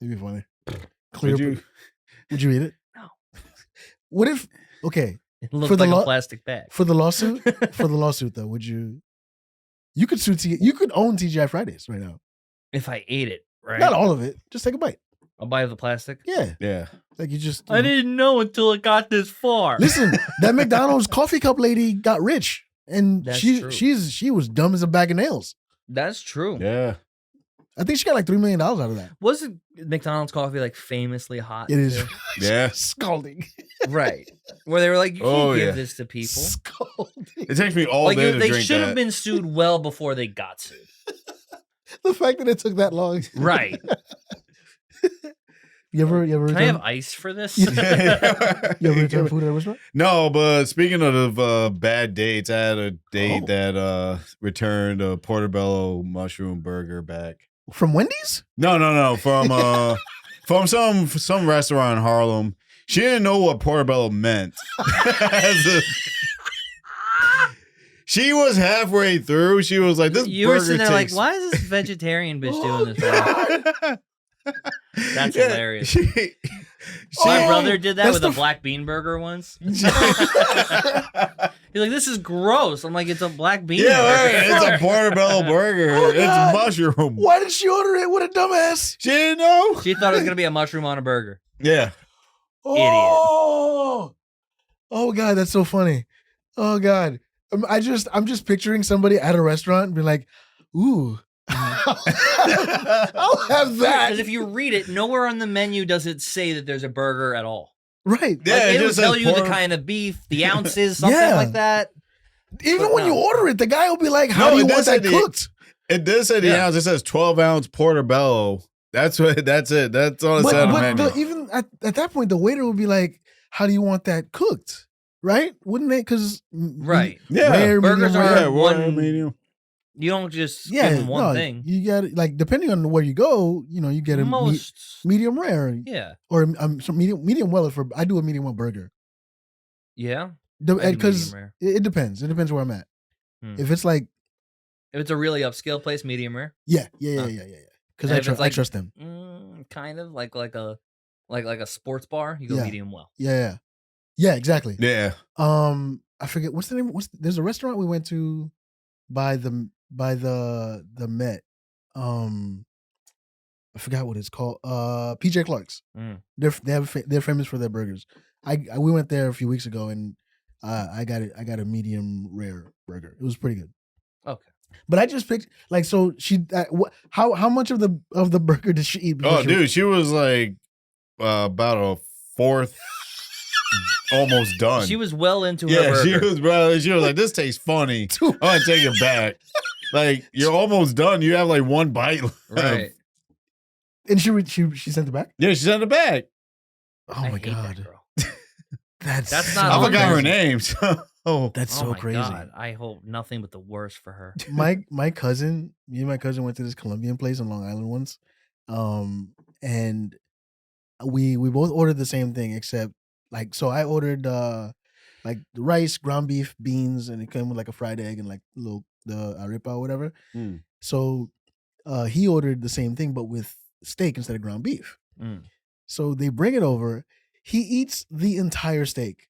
Speaker 1: It'd be funny. Clear.
Speaker 3: Would you?
Speaker 1: Would you eat it?
Speaker 2: No.
Speaker 1: What if? Okay,
Speaker 2: It looked
Speaker 1: For the
Speaker 2: like a
Speaker 1: law-
Speaker 2: plastic bag.
Speaker 1: for the lawsuit. For the lawsuit, though, would you? You could sue. You could own TGI Fridays right now.
Speaker 2: If I ate it, right?
Speaker 1: Not all of it. Just take a bite.
Speaker 2: A bite of the plastic.
Speaker 1: Yeah.
Speaker 3: Yeah.
Speaker 1: Like you just.
Speaker 2: I didn't know until it got this far.
Speaker 1: Listen, that McDonald's coffee cup lady got rich, and
Speaker 2: That's
Speaker 1: she
Speaker 2: true.
Speaker 1: she was dumb as a bag of nails.
Speaker 2: That's true.
Speaker 3: Yeah.
Speaker 1: I think she got like $3 million out of that.
Speaker 2: Wasn't McDonald's coffee like famously hot?
Speaker 1: It is
Speaker 2: too?
Speaker 3: Yeah.
Speaker 1: scalding.
Speaker 2: Right. Where they were like, you can't
Speaker 3: Oh,
Speaker 2: give
Speaker 3: yeah.
Speaker 2: this to people.
Speaker 1: Scalding.
Speaker 3: It takes me all
Speaker 2: Like
Speaker 3: day to
Speaker 2: they
Speaker 3: drink
Speaker 2: should
Speaker 3: that.
Speaker 2: have been sued well before they got sued.
Speaker 1: The fact that it took that long.
Speaker 2: Right.
Speaker 1: You ever
Speaker 2: Can I have
Speaker 1: return,
Speaker 2: ice for this?
Speaker 1: you ever return food at a restaurant?
Speaker 3: No, but speaking of bad dates, I had a date
Speaker 1: Oh.
Speaker 3: that returned a portobello mushroom burger back.
Speaker 1: From Wendy's?
Speaker 3: No, from some restaurant in Harlem. She didn't know what portobello meant. She was halfway through. She was like, "This
Speaker 2: You were
Speaker 3: burger
Speaker 2: sitting there like,
Speaker 3: tastes."
Speaker 2: why is this vegetarian bitch
Speaker 1: Oh,
Speaker 2: doing this? Right? That's hilarious.
Speaker 3: She,
Speaker 2: My
Speaker 1: Oh,
Speaker 2: brother did that
Speaker 1: that's
Speaker 2: with
Speaker 1: the
Speaker 2: a black bean burger once. He's like, this is gross. I'm like, it's a black bean
Speaker 3: yeah,
Speaker 2: burger.
Speaker 3: right, it's a portobello burger.
Speaker 1: Oh,
Speaker 3: It's
Speaker 1: God.
Speaker 3: mushroom.
Speaker 1: Why did she order it? What a dumbass.
Speaker 3: She didn't know.
Speaker 2: She thought it was going to be a mushroom on a burger.
Speaker 3: Yeah.
Speaker 1: Oh, oh God, that's so funny. Oh God, I'm just picturing somebody at a restaurant and be like, "Ooh, I'll have that."
Speaker 2: Because if you read it, nowhere on the menu does it say that there's a burger at all.
Speaker 1: Right.
Speaker 3: Yeah,
Speaker 2: Like,
Speaker 3: it
Speaker 2: it will
Speaker 3: just
Speaker 2: tell
Speaker 3: says
Speaker 2: you the
Speaker 3: pork-
Speaker 2: kind of beef, the ounces, something
Speaker 1: Yeah.
Speaker 2: like that.
Speaker 1: Even
Speaker 2: But
Speaker 1: when you
Speaker 2: no.
Speaker 1: order it, the guy will be like, "How
Speaker 3: No,
Speaker 1: do you
Speaker 3: it
Speaker 1: want
Speaker 3: does
Speaker 1: that
Speaker 3: say the-
Speaker 1: cooked?"
Speaker 3: It did say the
Speaker 2: Yeah.
Speaker 3: ounce. It says 12-ounce portobello. That's it. That's all it said on the menu.
Speaker 1: Even at that point, the waiter would be like, "How do you want that cooked?" Right? Wouldn't they? Because
Speaker 2: Right.
Speaker 3: Yeah.
Speaker 1: rare,
Speaker 2: Burgers
Speaker 1: medium,
Speaker 2: are
Speaker 1: rare.
Speaker 3: Yeah,
Speaker 2: one-
Speaker 3: medium.
Speaker 2: You don't just
Speaker 1: Yeah,
Speaker 2: give them one
Speaker 1: no,
Speaker 2: thing.
Speaker 1: You got like depending on where you go, you get a
Speaker 2: Most.
Speaker 1: medium rare
Speaker 2: Yeah.
Speaker 1: or some medium well. I do a medium well burger
Speaker 2: Yeah. I do
Speaker 1: because
Speaker 2: medium rare.
Speaker 1: it depends. It depends where I'm at.
Speaker 2: Hmm.
Speaker 1: If it's like
Speaker 2: If it's a really upscale place, medium rare.
Speaker 1: yeah.
Speaker 2: Huh.
Speaker 1: Because
Speaker 2: And
Speaker 1: I,
Speaker 2: if it's
Speaker 1: I
Speaker 2: like-
Speaker 1: trust them.
Speaker 2: Kind of like a sports bar. You go
Speaker 1: Yeah.
Speaker 2: medium well.
Speaker 1: Yeah, exactly.
Speaker 3: Yeah.
Speaker 1: I forget what's the name. There's a restaurant we went to by the Met. I forgot what it's called. PJ Clark's.
Speaker 2: Mm.
Speaker 1: They're famous for their burgers. We went there a few weeks ago and I got a medium rare burger. It was pretty good.
Speaker 2: Okay.
Speaker 1: But I just picked like so she how much of the burger did she eat? before
Speaker 3: Oh,
Speaker 1: she-
Speaker 3: dude, she was like about a fourth, almost done.
Speaker 2: She was well into her
Speaker 3: yeah,
Speaker 2: burger.
Speaker 3: she was, bro. She was like, "This tastes funny. I'm gonna take it back." Like you're almost done. You have like one bite left.
Speaker 2: Right.
Speaker 1: and she sent it back.
Speaker 3: Yeah, she sent it back.
Speaker 1: Oh
Speaker 2: I
Speaker 1: my
Speaker 2: hate that
Speaker 1: god,
Speaker 2: girl.
Speaker 1: that's
Speaker 2: That's
Speaker 1: so
Speaker 2: not
Speaker 3: I
Speaker 2: Oh,
Speaker 3: forgot her
Speaker 1: crazy.
Speaker 3: name. So
Speaker 1: That's
Speaker 2: Oh
Speaker 1: so
Speaker 2: my
Speaker 1: crazy.
Speaker 2: God. I hope nothing but the worst for her.
Speaker 1: My cousin, me and my cousin went to this Colombian place on Long Island once, and we both ordered the same thing except like so I ordered like the rice, ground beef, beans, and it came with like a fried egg and like the arepa or whatever.
Speaker 3: Mm.
Speaker 1: So he ordered the same thing but with steak instead of ground beef.
Speaker 2: Mm.
Speaker 1: So they bring it over. He eats the entire steak.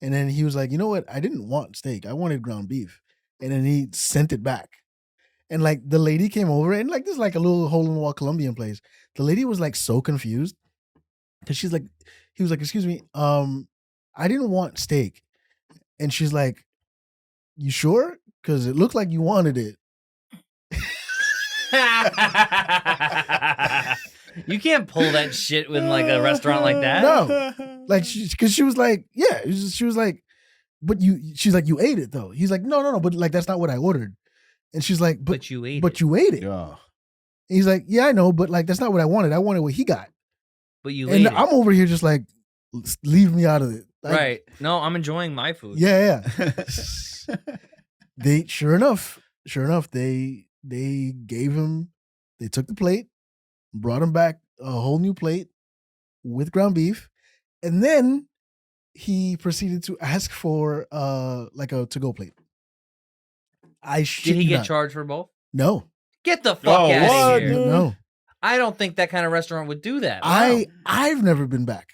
Speaker 1: And then he was like, "You know what? I didn't want steak. I wanted ground beef." And then he sent it back. And like the lady came over and like this is like a little hole in the wall Colombian place. The lady was like so confused. Cause he was like, "Excuse me, I didn't want steak." And she's like, "You sure? Cause it looked like you wanted it."
Speaker 2: You can't pull that shit in like a restaurant like that.
Speaker 1: No. Like cause she was like, yeah, she was like, she's like, "You ate it though." He's like, no, but like that's not what I ordered. And she's like,
Speaker 2: But you ate
Speaker 1: but
Speaker 2: it.
Speaker 1: you ate it.
Speaker 3: yeah.
Speaker 1: And he's like, "Yeah, I know, but like that's not what I wanted. I wanted what he got."
Speaker 2: But you
Speaker 1: And
Speaker 2: ate
Speaker 1: I'm over here just like, leave me out of it.
Speaker 2: it.
Speaker 1: Like,
Speaker 2: Right. No, I'm enjoying my food.
Speaker 1: Yeah. They sure enough, they took the plate, brought him back a whole new plate with ground beef, and then he proceeded to ask for like a to-go plate.
Speaker 2: Did he get charged for both?
Speaker 1: No.
Speaker 2: Get the fuck
Speaker 3: Oh,
Speaker 2: out
Speaker 3: what,
Speaker 2: of here.
Speaker 3: dude?
Speaker 1: No.
Speaker 2: I don't think that kind of restaurant would do that. Wow.
Speaker 1: I've never been back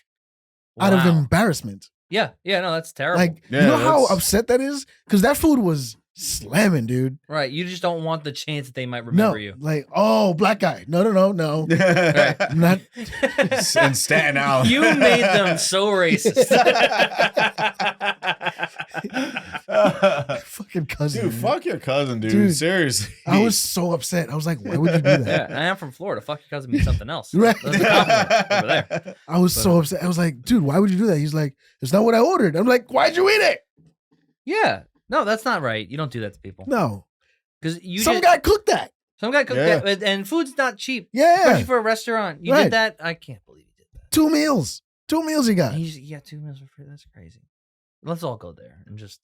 Speaker 1: out of
Speaker 2: Wow.
Speaker 1: embarrassment.
Speaker 2: Yeah. Yeah. No, that's terrible.
Speaker 1: Like,
Speaker 3: Yeah,
Speaker 1: you know how
Speaker 3: that's-
Speaker 1: upset that is? Because that food was slamming, dude.
Speaker 2: Right. You just don't want the chance that they might remember you.
Speaker 1: Like, oh, black guy. No. I'm not.
Speaker 3: And Staten Island.
Speaker 2: You made them so racist.
Speaker 1: Fucking cousin.
Speaker 3: Dude, fuck your cousin, dude.
Speaker 1: Dude,
Speaker 3: Seriously.
Speaker 1: I was so upset. I was like, why would you do that?
Speaker 2: Yeah, and I am from Florida. Fuck your cousin means something else.
Speaker 1: Right.
Speaker 2: That's a compliment over there.
Speaker 1: I was so upset. I was like, dude, why would you do that? He's like, it's not what I ordered. I'm like, why'd you eat it?
Speaker 2: Yeah. No, that's not right. You don't do that to people.
Speaker 1: No.
Speaker 2: Because you
Speaker 1: Some guy cooked that.
Speaker 2: Some guy cooked
Speaker 3: Yeah.
Speaker 2: that, and food's not cheap.
Speaker 1: Yeah.
Speaker 2: Especially for a restaurant. You
Speaker 1: Right.
Speaker 2: did that? I can't believe you did that.
Speaker 1: 2 meals. 2 meals he got.
Speaker 2: And you got 2 meals for free. That's crazy. Let's all go there and just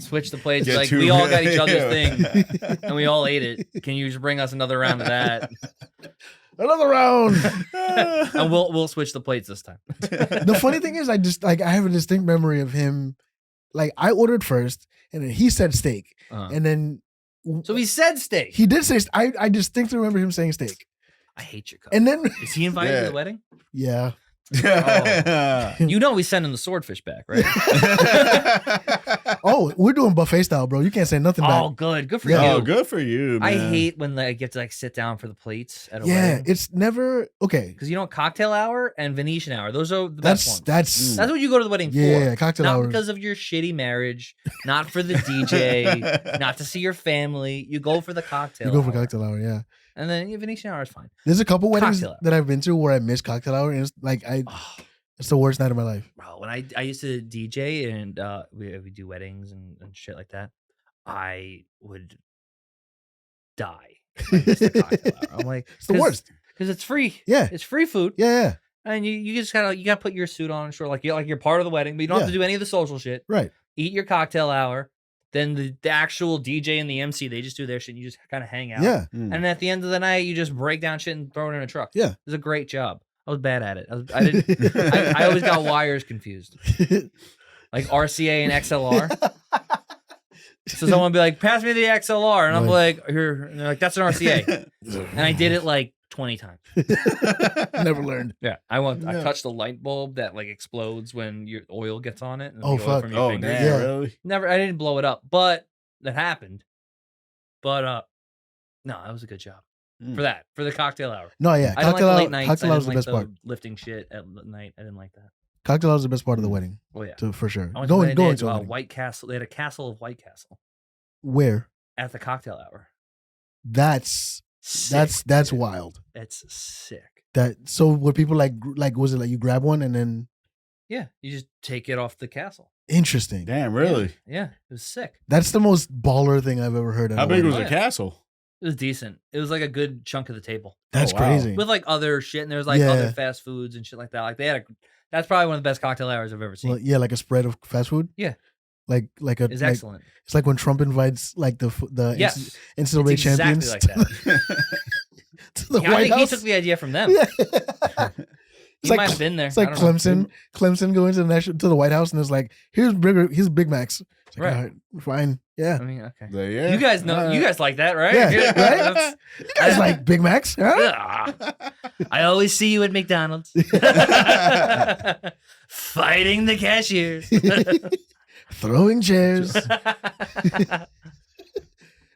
Speaker 2: switch the plates.
Speaker 3: Get
Speaker 2: Like,
Speaker 3: two
Speaker 2: we all got each
Speaker 3: meals.
Speaker 2: other's thing, and we all ate it. Can you just bring us another round of that?
Speaker 1: Another round.
Speaker 2: And we'll switch the plates this time.
Speaker 1: The funny thing is, I have a distinct memory of him. Like, I ordered first, and then he said steak, and then
Speaker 2: So he said steak.
Speaker 1: he did say. I distinctly remember him saying steak,
Speaker 2: I hate your cousin.
Speaker 1: and then
Speaker 2: Is he invited to
Speaker 3: Yeah.
Speaker 2: the wedding?
Speaker 1: yeah,
Speaker 2: You know we sending the swordfish back, right?
Speaker 1: oh, we're doing buffet style, bro. You can't say nothing
Speaker 2: Oh,
Speaker 1: back.
Speaker 2: good. Good for
Speaker 1: Yeah.
Speaker 2: you.
Speaker 3: Oh, good for you, man.
Speaker 2: I hate when I get to like sit down for the plates at a
Speaker 1: Yeah,
Speaker 2: wedding.
Speaker 1: it's never okay.
Speaker 2: Because you know, cocktail hour and Venetian hour, those are the best ones.
Speaker 1: That's
Speaker 2: That's what you go to the wedding
Speaker 1: yeah,
Speaker 2: for.
Speaker 1: cocktail
Speaker 2: Not
Speaker 1: hours.
Speaker 2: because of your shitty marriage, not for the DJ, not to see your family. You go for the cocktail.
Speaker 1: You go for
Speaker 2: hour.
Speaker 1: cocktail hour, yeah.
Speaker 2: And then Venetian hour is fine.
Speaker 1: There's a couple weddings
Speaker 2: Cocktail hour.
Speaker 1: that I've been to where I missed cocktail hour, and it's like
Speaker 2: Oh,
Speaker 1: it's the worst night of my life.
Speaker 2: bro, when I used to DJ and we do weddings and shit like that, I would die if I missed the cocktail hour. I'm like,
Speaker 1: It's the worst.
Speaker 2: because it's free.
Speaker 1: Yeah,
Speaker 2: It's free food.
Speaker 1: yeah,
Speaker 2: And you just gotta put your suit on, sure, like you're part of the wedding, but you don't have to do any of the social shit.
Speaker 1: right.
Speaker 2: Eat your cocktail hour. Then the actual DJ and the MC, they just do their shit and you just kind of hang out.
Speaker 1: Yeah,
Speaker 2: And at the end of the night, you just break down shit and throw it in a truck.
Speaker 1: Yeah.
Speaker 2: It was a great job. I was bad at it. I always got wires confused. Like RCA and XLR. So someone would be like, pass me the XLR. And I'm
Speaker 1: Right.
Speaker 2: like, here. And they're like, that's an RCA. And I did it like 20 times.
Speaker 1: Never learned.
Speaker 2: Yeah. I
Speaker 1: Yeah.
Speaker 2: touched a light bulb that like explodes when your oil gets on it. And
Speaker 1: Oh,
Speaker 2: the oil
Speaker 1: fuck.
Speaker 2: from your
Speaker 3: Oh,
Speaker 2: fingers.
Speaker 3: damn,
Speaker 1: Yeah.
Speaker 3: really?
Speaker 2: Never, I didn't blow it up, but that happened. But no, that was a good job
Speaker 3: Mm.
Speaker 2: for the cocktail hour.
Speaker 1: No, yeah,
Speaker 2: I didn't like
Speaker 1: cocktail
Speaker 2: the
Speaker 1: hour.
Speaker 2: late nights.
Speaker 1: Cocktail
Speaker 2: I
Speaker 1: hour is
Speaker 2: didn't
Speaker 1: the
Speaker 2: like
Speaker 1: best part.
Speaker 2: lifting shit at night. I didn't like that.
Speaker 1: Cocktail hour is the best part of the wedding,
Speaker 2: Oh yeah,
Speaker 1: for sure.
Speaker 2: I went to a wedding,
Speaker 1: Going
Speaker 2: they
Speaker 1: to a
Speaker 2: had,
Speaker 1: wedding.
Speaker 2: White Castle. They had a castle of White Castle
Speaker 1: Where?
Speaker 2: at the cocktail hour.
Speaker 1: That's
Speaker 2: Sick,
Speaker 1: that's
Speaker 2: dude.
Speaker 1: wild.
Speaker 2: That's sick.
Speaker 1: That so were people like was it like you grab one and then
Speaker 2: Yeah, you just take it off the castle.
Speaker 1: interesting?
Speaker 3: Damn, really?
Speaker 2: Yeah, it was sick.
Speaker 1: That's the most baller thing I've ever heard. At
Speaker 3: How
Speaker 1: a
Speaker 3: big
Speaker 1: wedding.
Speaker 3: was
Speaker 2: Oh,
Speaker 3: the
Speaker 2: yeah.
Speaker 3: castle?
Speaker 2: It was decent. It was like a good chunk of the table
Speaker 1: That's
Speaker 3: Oh, wow.
Speaker 1: crazy.
Speaker 2: with like other shit, and there was like
Speaker 1: Yeah.
Speaker 2: other fast foods and shit like that. Like they had that's probably one of the best cocktail hours I've ever seen.
Speaker 1: Well, yeah, like a spread of fast food.
Speaker 2: Yeah.
Speaker 1: like a
Speaker 2: It's
Speaker 1: like,
Speaker 2: excellent.
Speaker 1: it's like when Trump invites like the
Speaker 2: Yes,
Speaker 1: NCAA
Speaker 2: it's
Speaker 1: champions
Speaker 2: exactly like that.
Speaker 1: to the
Speaker 2: Yeah, I
Speaker 1: White
Speaker 2: think
Speaker 1: House.
Speaker 2: he took the idea from them.
Speaker 1: Yeah.
Speaker 2: He
Speaker 1: like
Speaker 2: might have been there.
Speaker 1: It's like
Speaker 2: I don't know.
Speaker 1: Clemson going to the White House and it's like here's Big Macs. It's like,
Speaker 2: Right.
Speaker 1: all right, fine, yeah.
Speaker 2: I mean, okay.
Speaker 3: Yeah.
Speaker 2: You guys know. You guys like that, right?
Speaker 1: Yeah, right?
Speaker 2: That's-
Speaker 1: You guys like Big Macs, huh?
Speaker 2: Ah. I always see you at McDonald's, fighting the cashiers.
Speaker 1: Throwing chairs.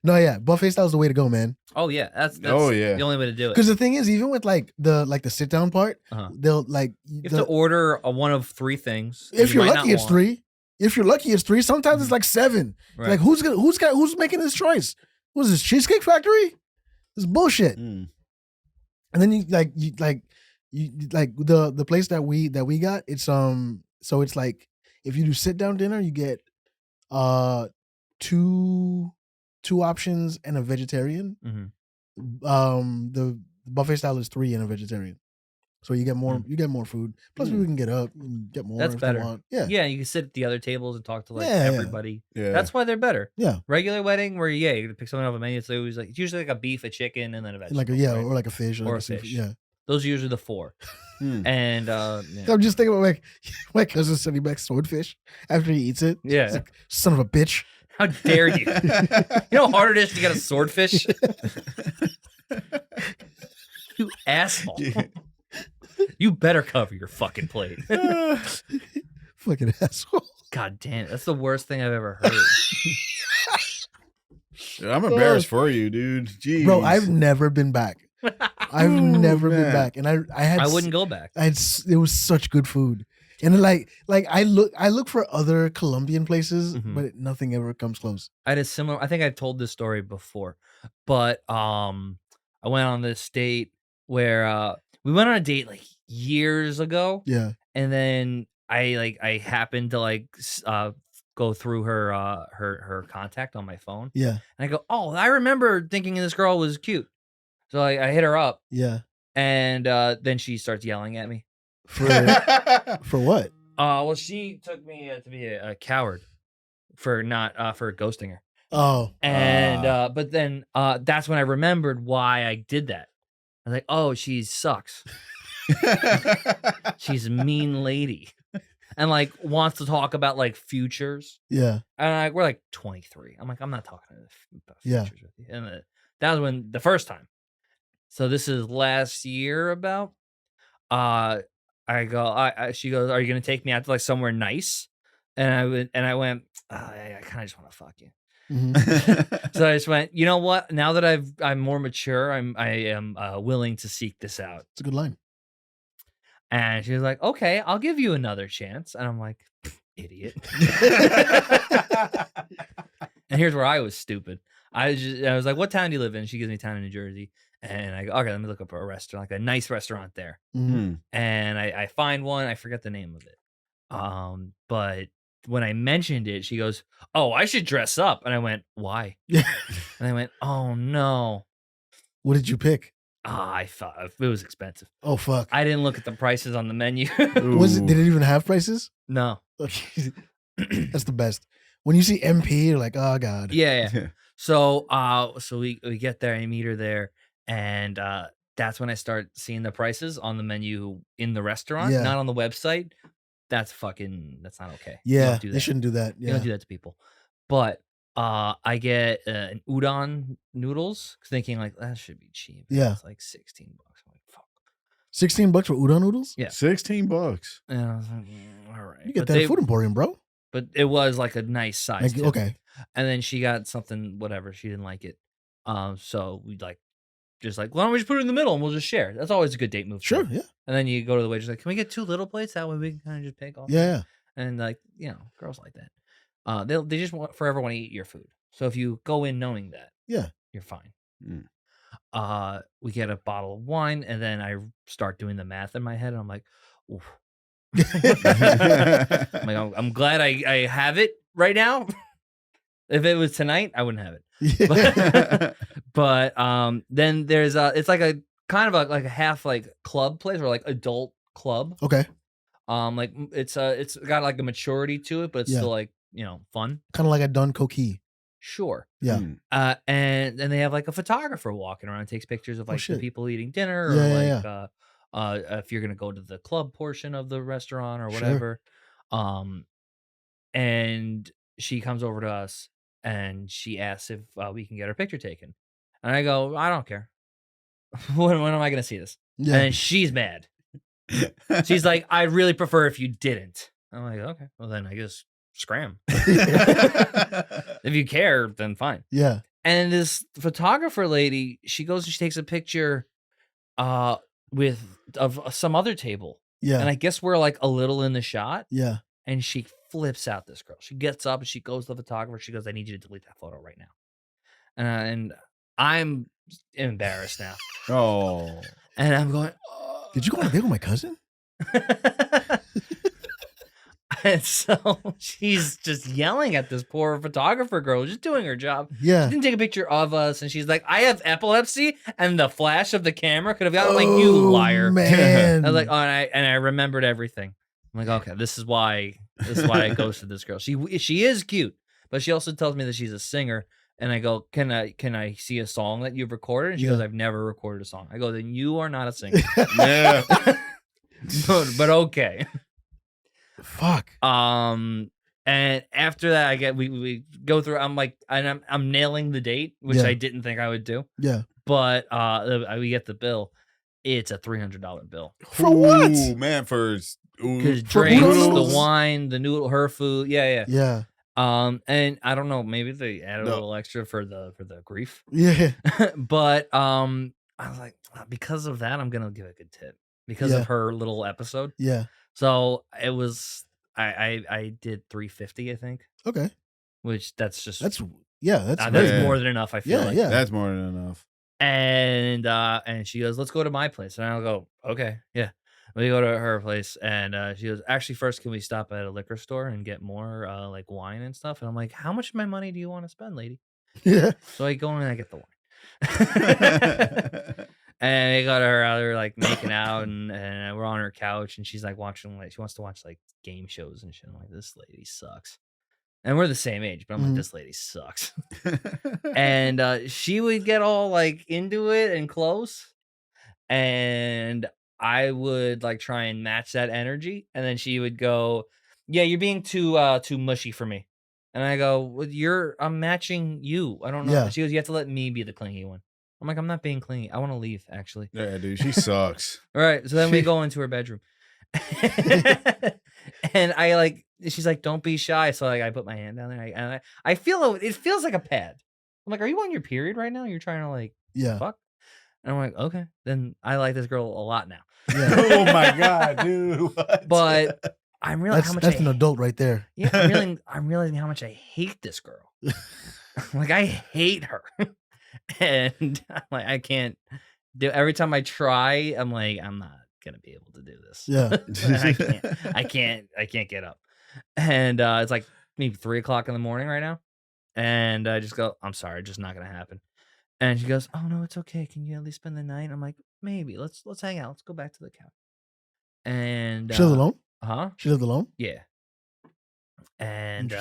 Speaker 1: No, yeah, buffet style is the way to go, man.
Speaker 2: Oh yeah, that's
Speaker 3: Oh, yeah.
Speaker 2: the only way to do it.
Speaker 1: Because the thing is, even with like the sit down part,
Speaker 2: Uh-huh.
Speaker 1: they'll like
Speaker 2: You have to order one of 3 things.
Speaker 1: if
Speaker 2: you
Speaker 1: you're
Speaker 2: might
Speaker 1: lucky,
Speaker 2: not
Speaker 1: it's
Speaker 2: want.
Speaker 1: 3. If you're lucky, it's 3. Sometimes it's like 7.
Speaker 2: Right.
Speaker 1: Like who's making this choice? What is this, Cheesecake Factory? This is bullshit.
Speaker 3: Mm.
Speaker 1: And then you like the place that we got. It's so it's like if you do sit down dinner, you get two options and a vegetarian.
Speaker 2: Mhm.
Speaker 1: The buffet style is 3 and a vegetarian. So you get more food. Plus people can get up and get more.
Speaker 2: That's
Speaker 1: if they
Speaker 2: better.
Speaker 1: want. Yeah.
Speaker 2: Yeah, you can sit at the other tables and talk to like
Speaker 1: Yeah, yeah.
Speaker 2: everybody.
Speaker 3: Yeah.
Speaker 2: That's why they're better.
Speaker 1: Yeah.
Speaker 2: Regular wedding where you gotta pick something off a menu. It's always like it's usually like a beef, a chicken, and then a vegetable.
Speaker 1: Like
Speaker 2: right?
Speaker 1: or like a fish
Speaker 2: Or
Speaker 1: like
Speaker 2: a
Speaker 1: seafood.
Speaker 2: fish.
Speaker 1: Yeah.
Speaker 2: Those are usually the 4.
Speaker 3: Hmm.
Speaker 2: And yeah.
Speaker 1: I'm just thinking about my cousin sending back swordfish after he eats it.
Speaker 2: Yeah.
Speaker 1: He's like, son of a bitch.
Speaker 2: How dare you? You know how hard it is to get a swordfish? You asshole. You better cover your fucking plate.
Speaker 1: Fucking asshole.
Speaker 2: God damn it. That's the worst thing I've ever heard.
Speaker 3: I'm embarrassed for you, dude. Jeez.
Speaker 1: Bro, I've never been back. I've never been
Speaker 3: man.
Speaker 1: back, and I had
Speaker 2: I wouldn't go back.
Speaker 1: it was such good food, and then, like I look for other Colombian places,
Speaker 2: Mhm.
Speaker 1: but nothing ever comes close.
Speaker 2: I had a similar. I think I've told this story before, but I went on this date where we went on a date like years ago,
Speaker 1: Yeah,
Speaker 2: and then I happened to go through her contact on my phone,
Speaker 1: yeah,
Speaker 2: and I go, oh, I remember thinking this girl was cute, so I hit her up,
Speaker 1: yeah.
Speaker 2: and then she starts yelling at me.
Speaker 1: For what?
Speaker 2: Well, she took me to be a coward for not for ghosting her.
Speaker 1: Oh,
Speaker 2: And but then that's when I remembered why I did that. I was like, oh, she sucks. She's a mean lady. And like wants to talk about like futures.
Speaker 1: yeah,
Speaker 2: And we're like 23. I'm like, I'm not talking about
Speaker 1: Yeah.
Speaker 2: futures with you. And that was when the first time. So this is last year about. I go, she goes, are you gonna take me out to like somewhere nice? And I went, I kind of just want to fuck you.
Speaker 1: mhm.
Speaker 2: So I just went, you know what? Now that I'm more mature, I am willing to seek this out.
Speaker 1: It's a good line.
Speaker 2: And she was like, okay, I'll give you another chance. And I'm like, idiot. And here's where I was stupid. I was like, what town do you live in? She gives me a town in New Jersey. And I go, okay, let me look up a restaurant, like a nice restaurant there.
Speaker 1: Mhm.
Speaker 2: And I find one. I forget the name of it. But when I mentioned it, she goes, oh, I should dress up. And I went, why?
Speaker 1: Yeah.
Speaker 2: And I went, oh no.
Speaker 1: What did you pick?
Speaker 2: I thought it was expensive.
Speaker 1: Oh fuck.
Speaker 2: I didn't look at the prices on the menu.
Speaker 1: Was it? Did it even have prices?
Speaker 2: No.
Speaker 1: Okay. That's the best. When you see MP, you're like, oh god.
Speaker 2: Yeah. So we get there, I meet her there, and that's when I start seeing the prices on the menu in the restaurant,
Speaker 1: Yeah.
Speaker 2: not on the website. That's not okay. You
Speaker 1: Yeah,
Speaker 2: don't do
Speaker 1: they
Speaker 2: that.
Speaker 1: shouldn't do that.
Speaker 2: You
Speaker 1: Yeah.
Speaker 2: don't do that to people. But I get an udon noodles, thinking like that should be cheap.
Speaker 1: Yeah.
Speaker 2: It's like $16. I'm like, fuck.
Speaker 1: $16 for udon noodles?
Speaker 2: Yeah.
Speaker 3: $16.
Speaker 2: And I was like, all right.
Speaker 1: You get
Speaker 2: But
Speaker 1: that at Food Emporium, bro.
Speaker 2: But it was like a nice size.
Speaker 1: Like,
Speaker 2: too.
Speaker 1: okay.
Speaker 2: And then she got something, whatever. She didn't like it. So we just like, why don't we just put it in the middle and we'll just share? That's always a good date move.
Speaker 1: Sure,
Speaker 2: too.
Speaker 1: yeah.
Speaker 2: And then you go to the waitress like, can we get 2 little plates? That way we can kind of just pick off.
Speaker 1: Yeah.
Speaker 2: And like, girls like that. They just forever want to eat your food. So if you go in knowing that,
Speaker 1: Yeah.
Speaker 2: you're fine.
Speaker 3: Mm.
Speaker 2: We get a bottle of wine, and then I start doing the math in my head, and I'm like, oof. I'm glad I have it right now. If it was tonight, I wouldn't have it. But then there's it's like a kind of like a half like club place or like adult club.
Speaker 1: Okay.
Speaker 2: Like it's got like a maturity to it, but it's
Speaker 1: Yeah.
Speaker 2: still like fun.
Speaker 1: Kind of like a Don Coquille.
Speaker 2: Sure.
Speaker 1: Yeah.
Speaker 2: And then they have like a photographer walking around and takes pictures of like the
Speaker 1: shit.
Speaker 2: people eating dinner or if you're gonna go to the club portion of the restaurant or whatever. And she comes over to us and she asks if we can get her picture taken. And I go, I don't care. when am I gonna see this?
Speaker 1: Yeah.
Speaker 2: And then she's mad. She's like, I'd really prefer if you didn't. I'm like, okay, well then I guess scram. If you care, then fine.
Speaker 1: Yeah.
Speaker 2: And this photographer lady, she goes and she takes a picture of some other table.
Speaker 1: Yeah.
Speaker 2: And I guess we're like a little in the shot.
Speaker 1: Yeah.
Speaker 2: And she flips out this girl. She gets up and she goes to the photographer. She goes, I need you to delete that photo right now. And I'm embarrassed now.
Speaker 3: Oh.
Speaker 2: And I'm going,
Speaker 1: Did you go on a date with my cousin?
Speaker 2: And so she's just yelling at this poor photographer girl, just doing her job.
Speaker 1: Yeah.
Speaker 2: She didn't take a picture of us, and she's like, I have epilepsy, and the flash of the camera could have gotten like, you liar.
Speaker 1: Man.
Speaker 2: I was like, oh, and I remembered everything. I'm like, okay, this is why I ghosted this girl. She is cute, but she also tells me that she's a singer. And I go, can I see a song that you've recorded? And she goes, I've never recorded a song. I go, then you are not a singer.
Speaker 3: Yeah.
Speaker 2: but okay.
Speaker 1: Fuck.
Speaker 2: And after that, we go through. I'm like, and I'm nailing the date, which I didn't think I would do.
Speaker 1: Yeah.
Speaker 2: But we get the bill. It's a $300 bill
Speaker 1: For what?
Speaker 3: Ooh, man,
Speaker 2: because
Speaker 1: For
Speaker 2: drinks,
Speaker 1: noodles?
Speaker 2: the wine, the noodle, her food. Yeah.
Speaker 1: Yeah.
Speaker 2: And I don't know, maybe they added a
Speaker 3: No.
Speaker 2: little extra for the grief.
Speaker 1: Yeah.
Speaker 2: But I was like, because of that, I'm gonna give a good tip because
Speaker 1: Yeah.
Speaker 2: of her little episode.
Speaker 1: Yeah.
Speaker 2: So it was I did $350, I think,
Speaker 1: Okay.
Speaker 2: which that's
Speaker 1: That's
Speaker 2: great.
Speaker 3: Yeah.
Speaker 2: More than enough. I feel
Speaker 1: Yeah.
Speaker 2: like.
Speaker 1: Yeah.
Speaker 3: That's more than enough.
Speaker 2: And she goes, let's go to my place. And I'll go, okay, yeah. We go to her place, and she goes, actually, first, can we stop at a liquor store and get more like wine and stuff? And I'm like, how much of my money do you want to spend, lady?
Speaker 1: Yeah.
Speaker 2: So I go in and I get the wine. And I got her out there like making out, and we're on her couch, and she's like watching, like she wants to watch like game shows and shit. I'm like, this lady sucks. And we're the same age, but I'm like, this lady sucks. And she would get all like into it and close, and I would like try and match that energy, and then she would go, yeah, you're being too mushy for me. And I go, well, I'm matching you. I don't know.
Speaker 1: Yeah.
Speaker 2: She goes, you have to let me be the clingy one. I'm like, I'm not being clingy. I want to leave, actually.
Speaker 3: Yeah, dude, she sucks.
Speaker 2: All right. So then we go into her bedroom. And she's like, don't be shy. So like I put my hand down there, and I feel it feels like a pad. I'm like, are you on your period right now? You're trying to like fuck? And I'm like, okay. Then I like this girl a lot now.
Speaker 1: Yeah.
Speaker 3: Oh my god, dude. What?
Speaker 2: But I'm realizing how much
Speaker 1: that's an adult right there.
Speaker 2: Yeah, I'm realizing how much I hate this girl. Like I hate her. And I'm like, I can't do. Every time I try, I'm like, I'm not gonna be able to do this.
Speaker 1: Yeah.
Speaker 2: I can't get up. And it's like maybe 3:00 in the morning right now. And I just go, I'm sorry, just not gonna happen. And she goes, oh no, it's okay. Can you at least spend the night? I'm like, maybe. Let's hang out. Let's go back to the couch. And
Speaker 1: She lived alone?
Speaker 2: Huh?
Speaker 1: She lived alone?
Speaker 2: Yeah. And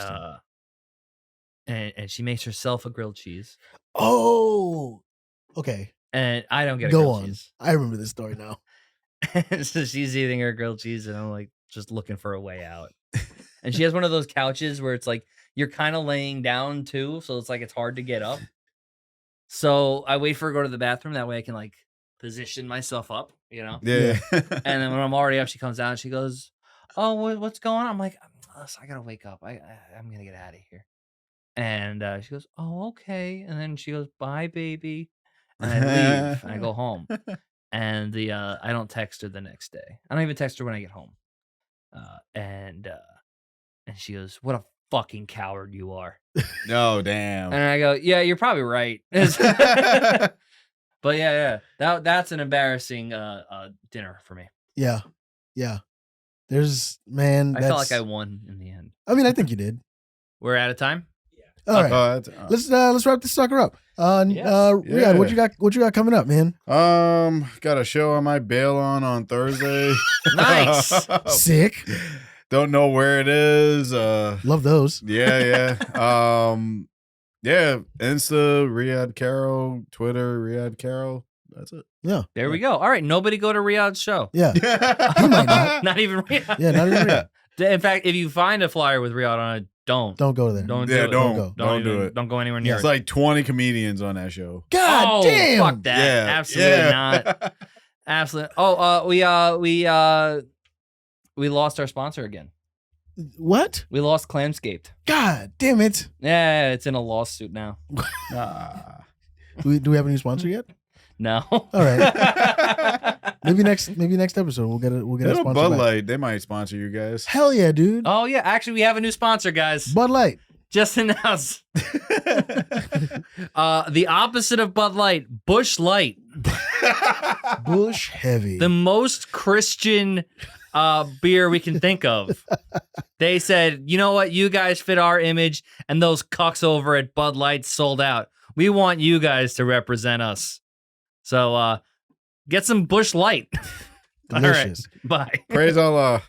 Speaker 2: and she makes herself a grilled cheese.
Speaker 1: Oh. Okay.
Speaker 2: And I don't get a
Speaker 1: Go
Speaker 2: grilled
Speaker 1: on.
Speaker 2: cheese.
Speaker 1: I remember this story now.
Speaker 2: So she's eating her grilled cheese, and I'm like just looking for a way out. And she has one of those couches where it's like you're kind of laying down too, so it's like it's hard to get up. So I wait for her to go to the bathroom. That way I can like position myself up, you know?
Speaker 3: Yeah.
Speaker 2: And then when I'm already up, she comes down and she goes, oh, what's going on? I'm like, I gotta wake up. I'm gonna get out of here. And she goes, oh, okay. And then she goes, bye, baby. And I leave and I go home. And I don't text her the next day. I don't even text her when I get home. And she goes, what a fucking coward you are.
Speaker 3: Oh, damn.
Speaker 2: And I go, yeah, you're probably right. But yeah. That's an embarrassing dinner for me.
Speaker 1: Yeah. Yeah. There's
Speaker 2: I felt like I won in the end.
Speaker 1: I mean, I think you did.
Speaker 2: We're out of time.
Speaker 1: All right. Let's wrap this sucker up. Ryhaad, what you got coming up, man?
Speaker 3: Got a show I might bail on Thursday.
Speaker 2: Nice.
Speaker 1: Sick.
Speaker 3: Don't know where it is.
Speaker 1: Love those.
Speaker 3: Yeah. Yeah. Insta Ryhaad Carroll, Twitter Ryhaad Carroll. That's it.
Speaker 1: Yeah.
Speaker 2: There we go. All right. Nobody go to Ryhaad's show.
Speaker 1: Yeah. He might not.
Speaker 2: Not even Ryhaad.
Speaker 1: Yeah, not even Ryhaad.
Speaker 2: In fact, if you find a flyer with Ryhaad on it, don't
Speaker 1: go there.
Speaker 2: Don't
Speaker 3: Yeah,
Speaker 2: do it.
Speaker 3: don't
Speaker 1: go.
Speaker 3: Don't do it.
Speaker 2: Don't go anywhere near
Speaker 3: It's
Speaker 2: it.
Speaker 3: like 20 comedians on that show.
Speaker 1: God damn.
Speaker 2: Fuck that.
Speaker 3: Yeah.
Speaker 2: Absolutely not. Absolutely. Oh, we lost our sponsor again.
Speaker 1: What?
Speaker 2: We lost Clamscaped.
Speaker 1: God damn it.
Speaker 2: Yeah, it's in a lawsuit now.
Speaker 1: Do we have a new sponsor yet?
Speaker 2: No.
Speaker 1: All right. Maybe next episode we'll get a sponsor.
Speaker 3: Bud
Speaker 1: back.
Speaker 3: Light, they might sponsor you guys.
Speaker 1: Hell yeah, dude.
Speaker 2: Oh yeah, actually we have a new sponsor, guys.
Speaker 1: Bud Light.
Speaker 2: Just announced. The opposite of Bud Light, Busch Light.
Speaker 1: Bush heavy.
Speaker 2: The most Christian beer we can think of. They said, you know what? You guys fit our image, and those cucks over at Bud Light sold out. We want you guys to represent us. So get some Busch Light.
Speaker 1: Delicious.
Speaker 2: All right. Bye.
Speaker 3: Praise Allah.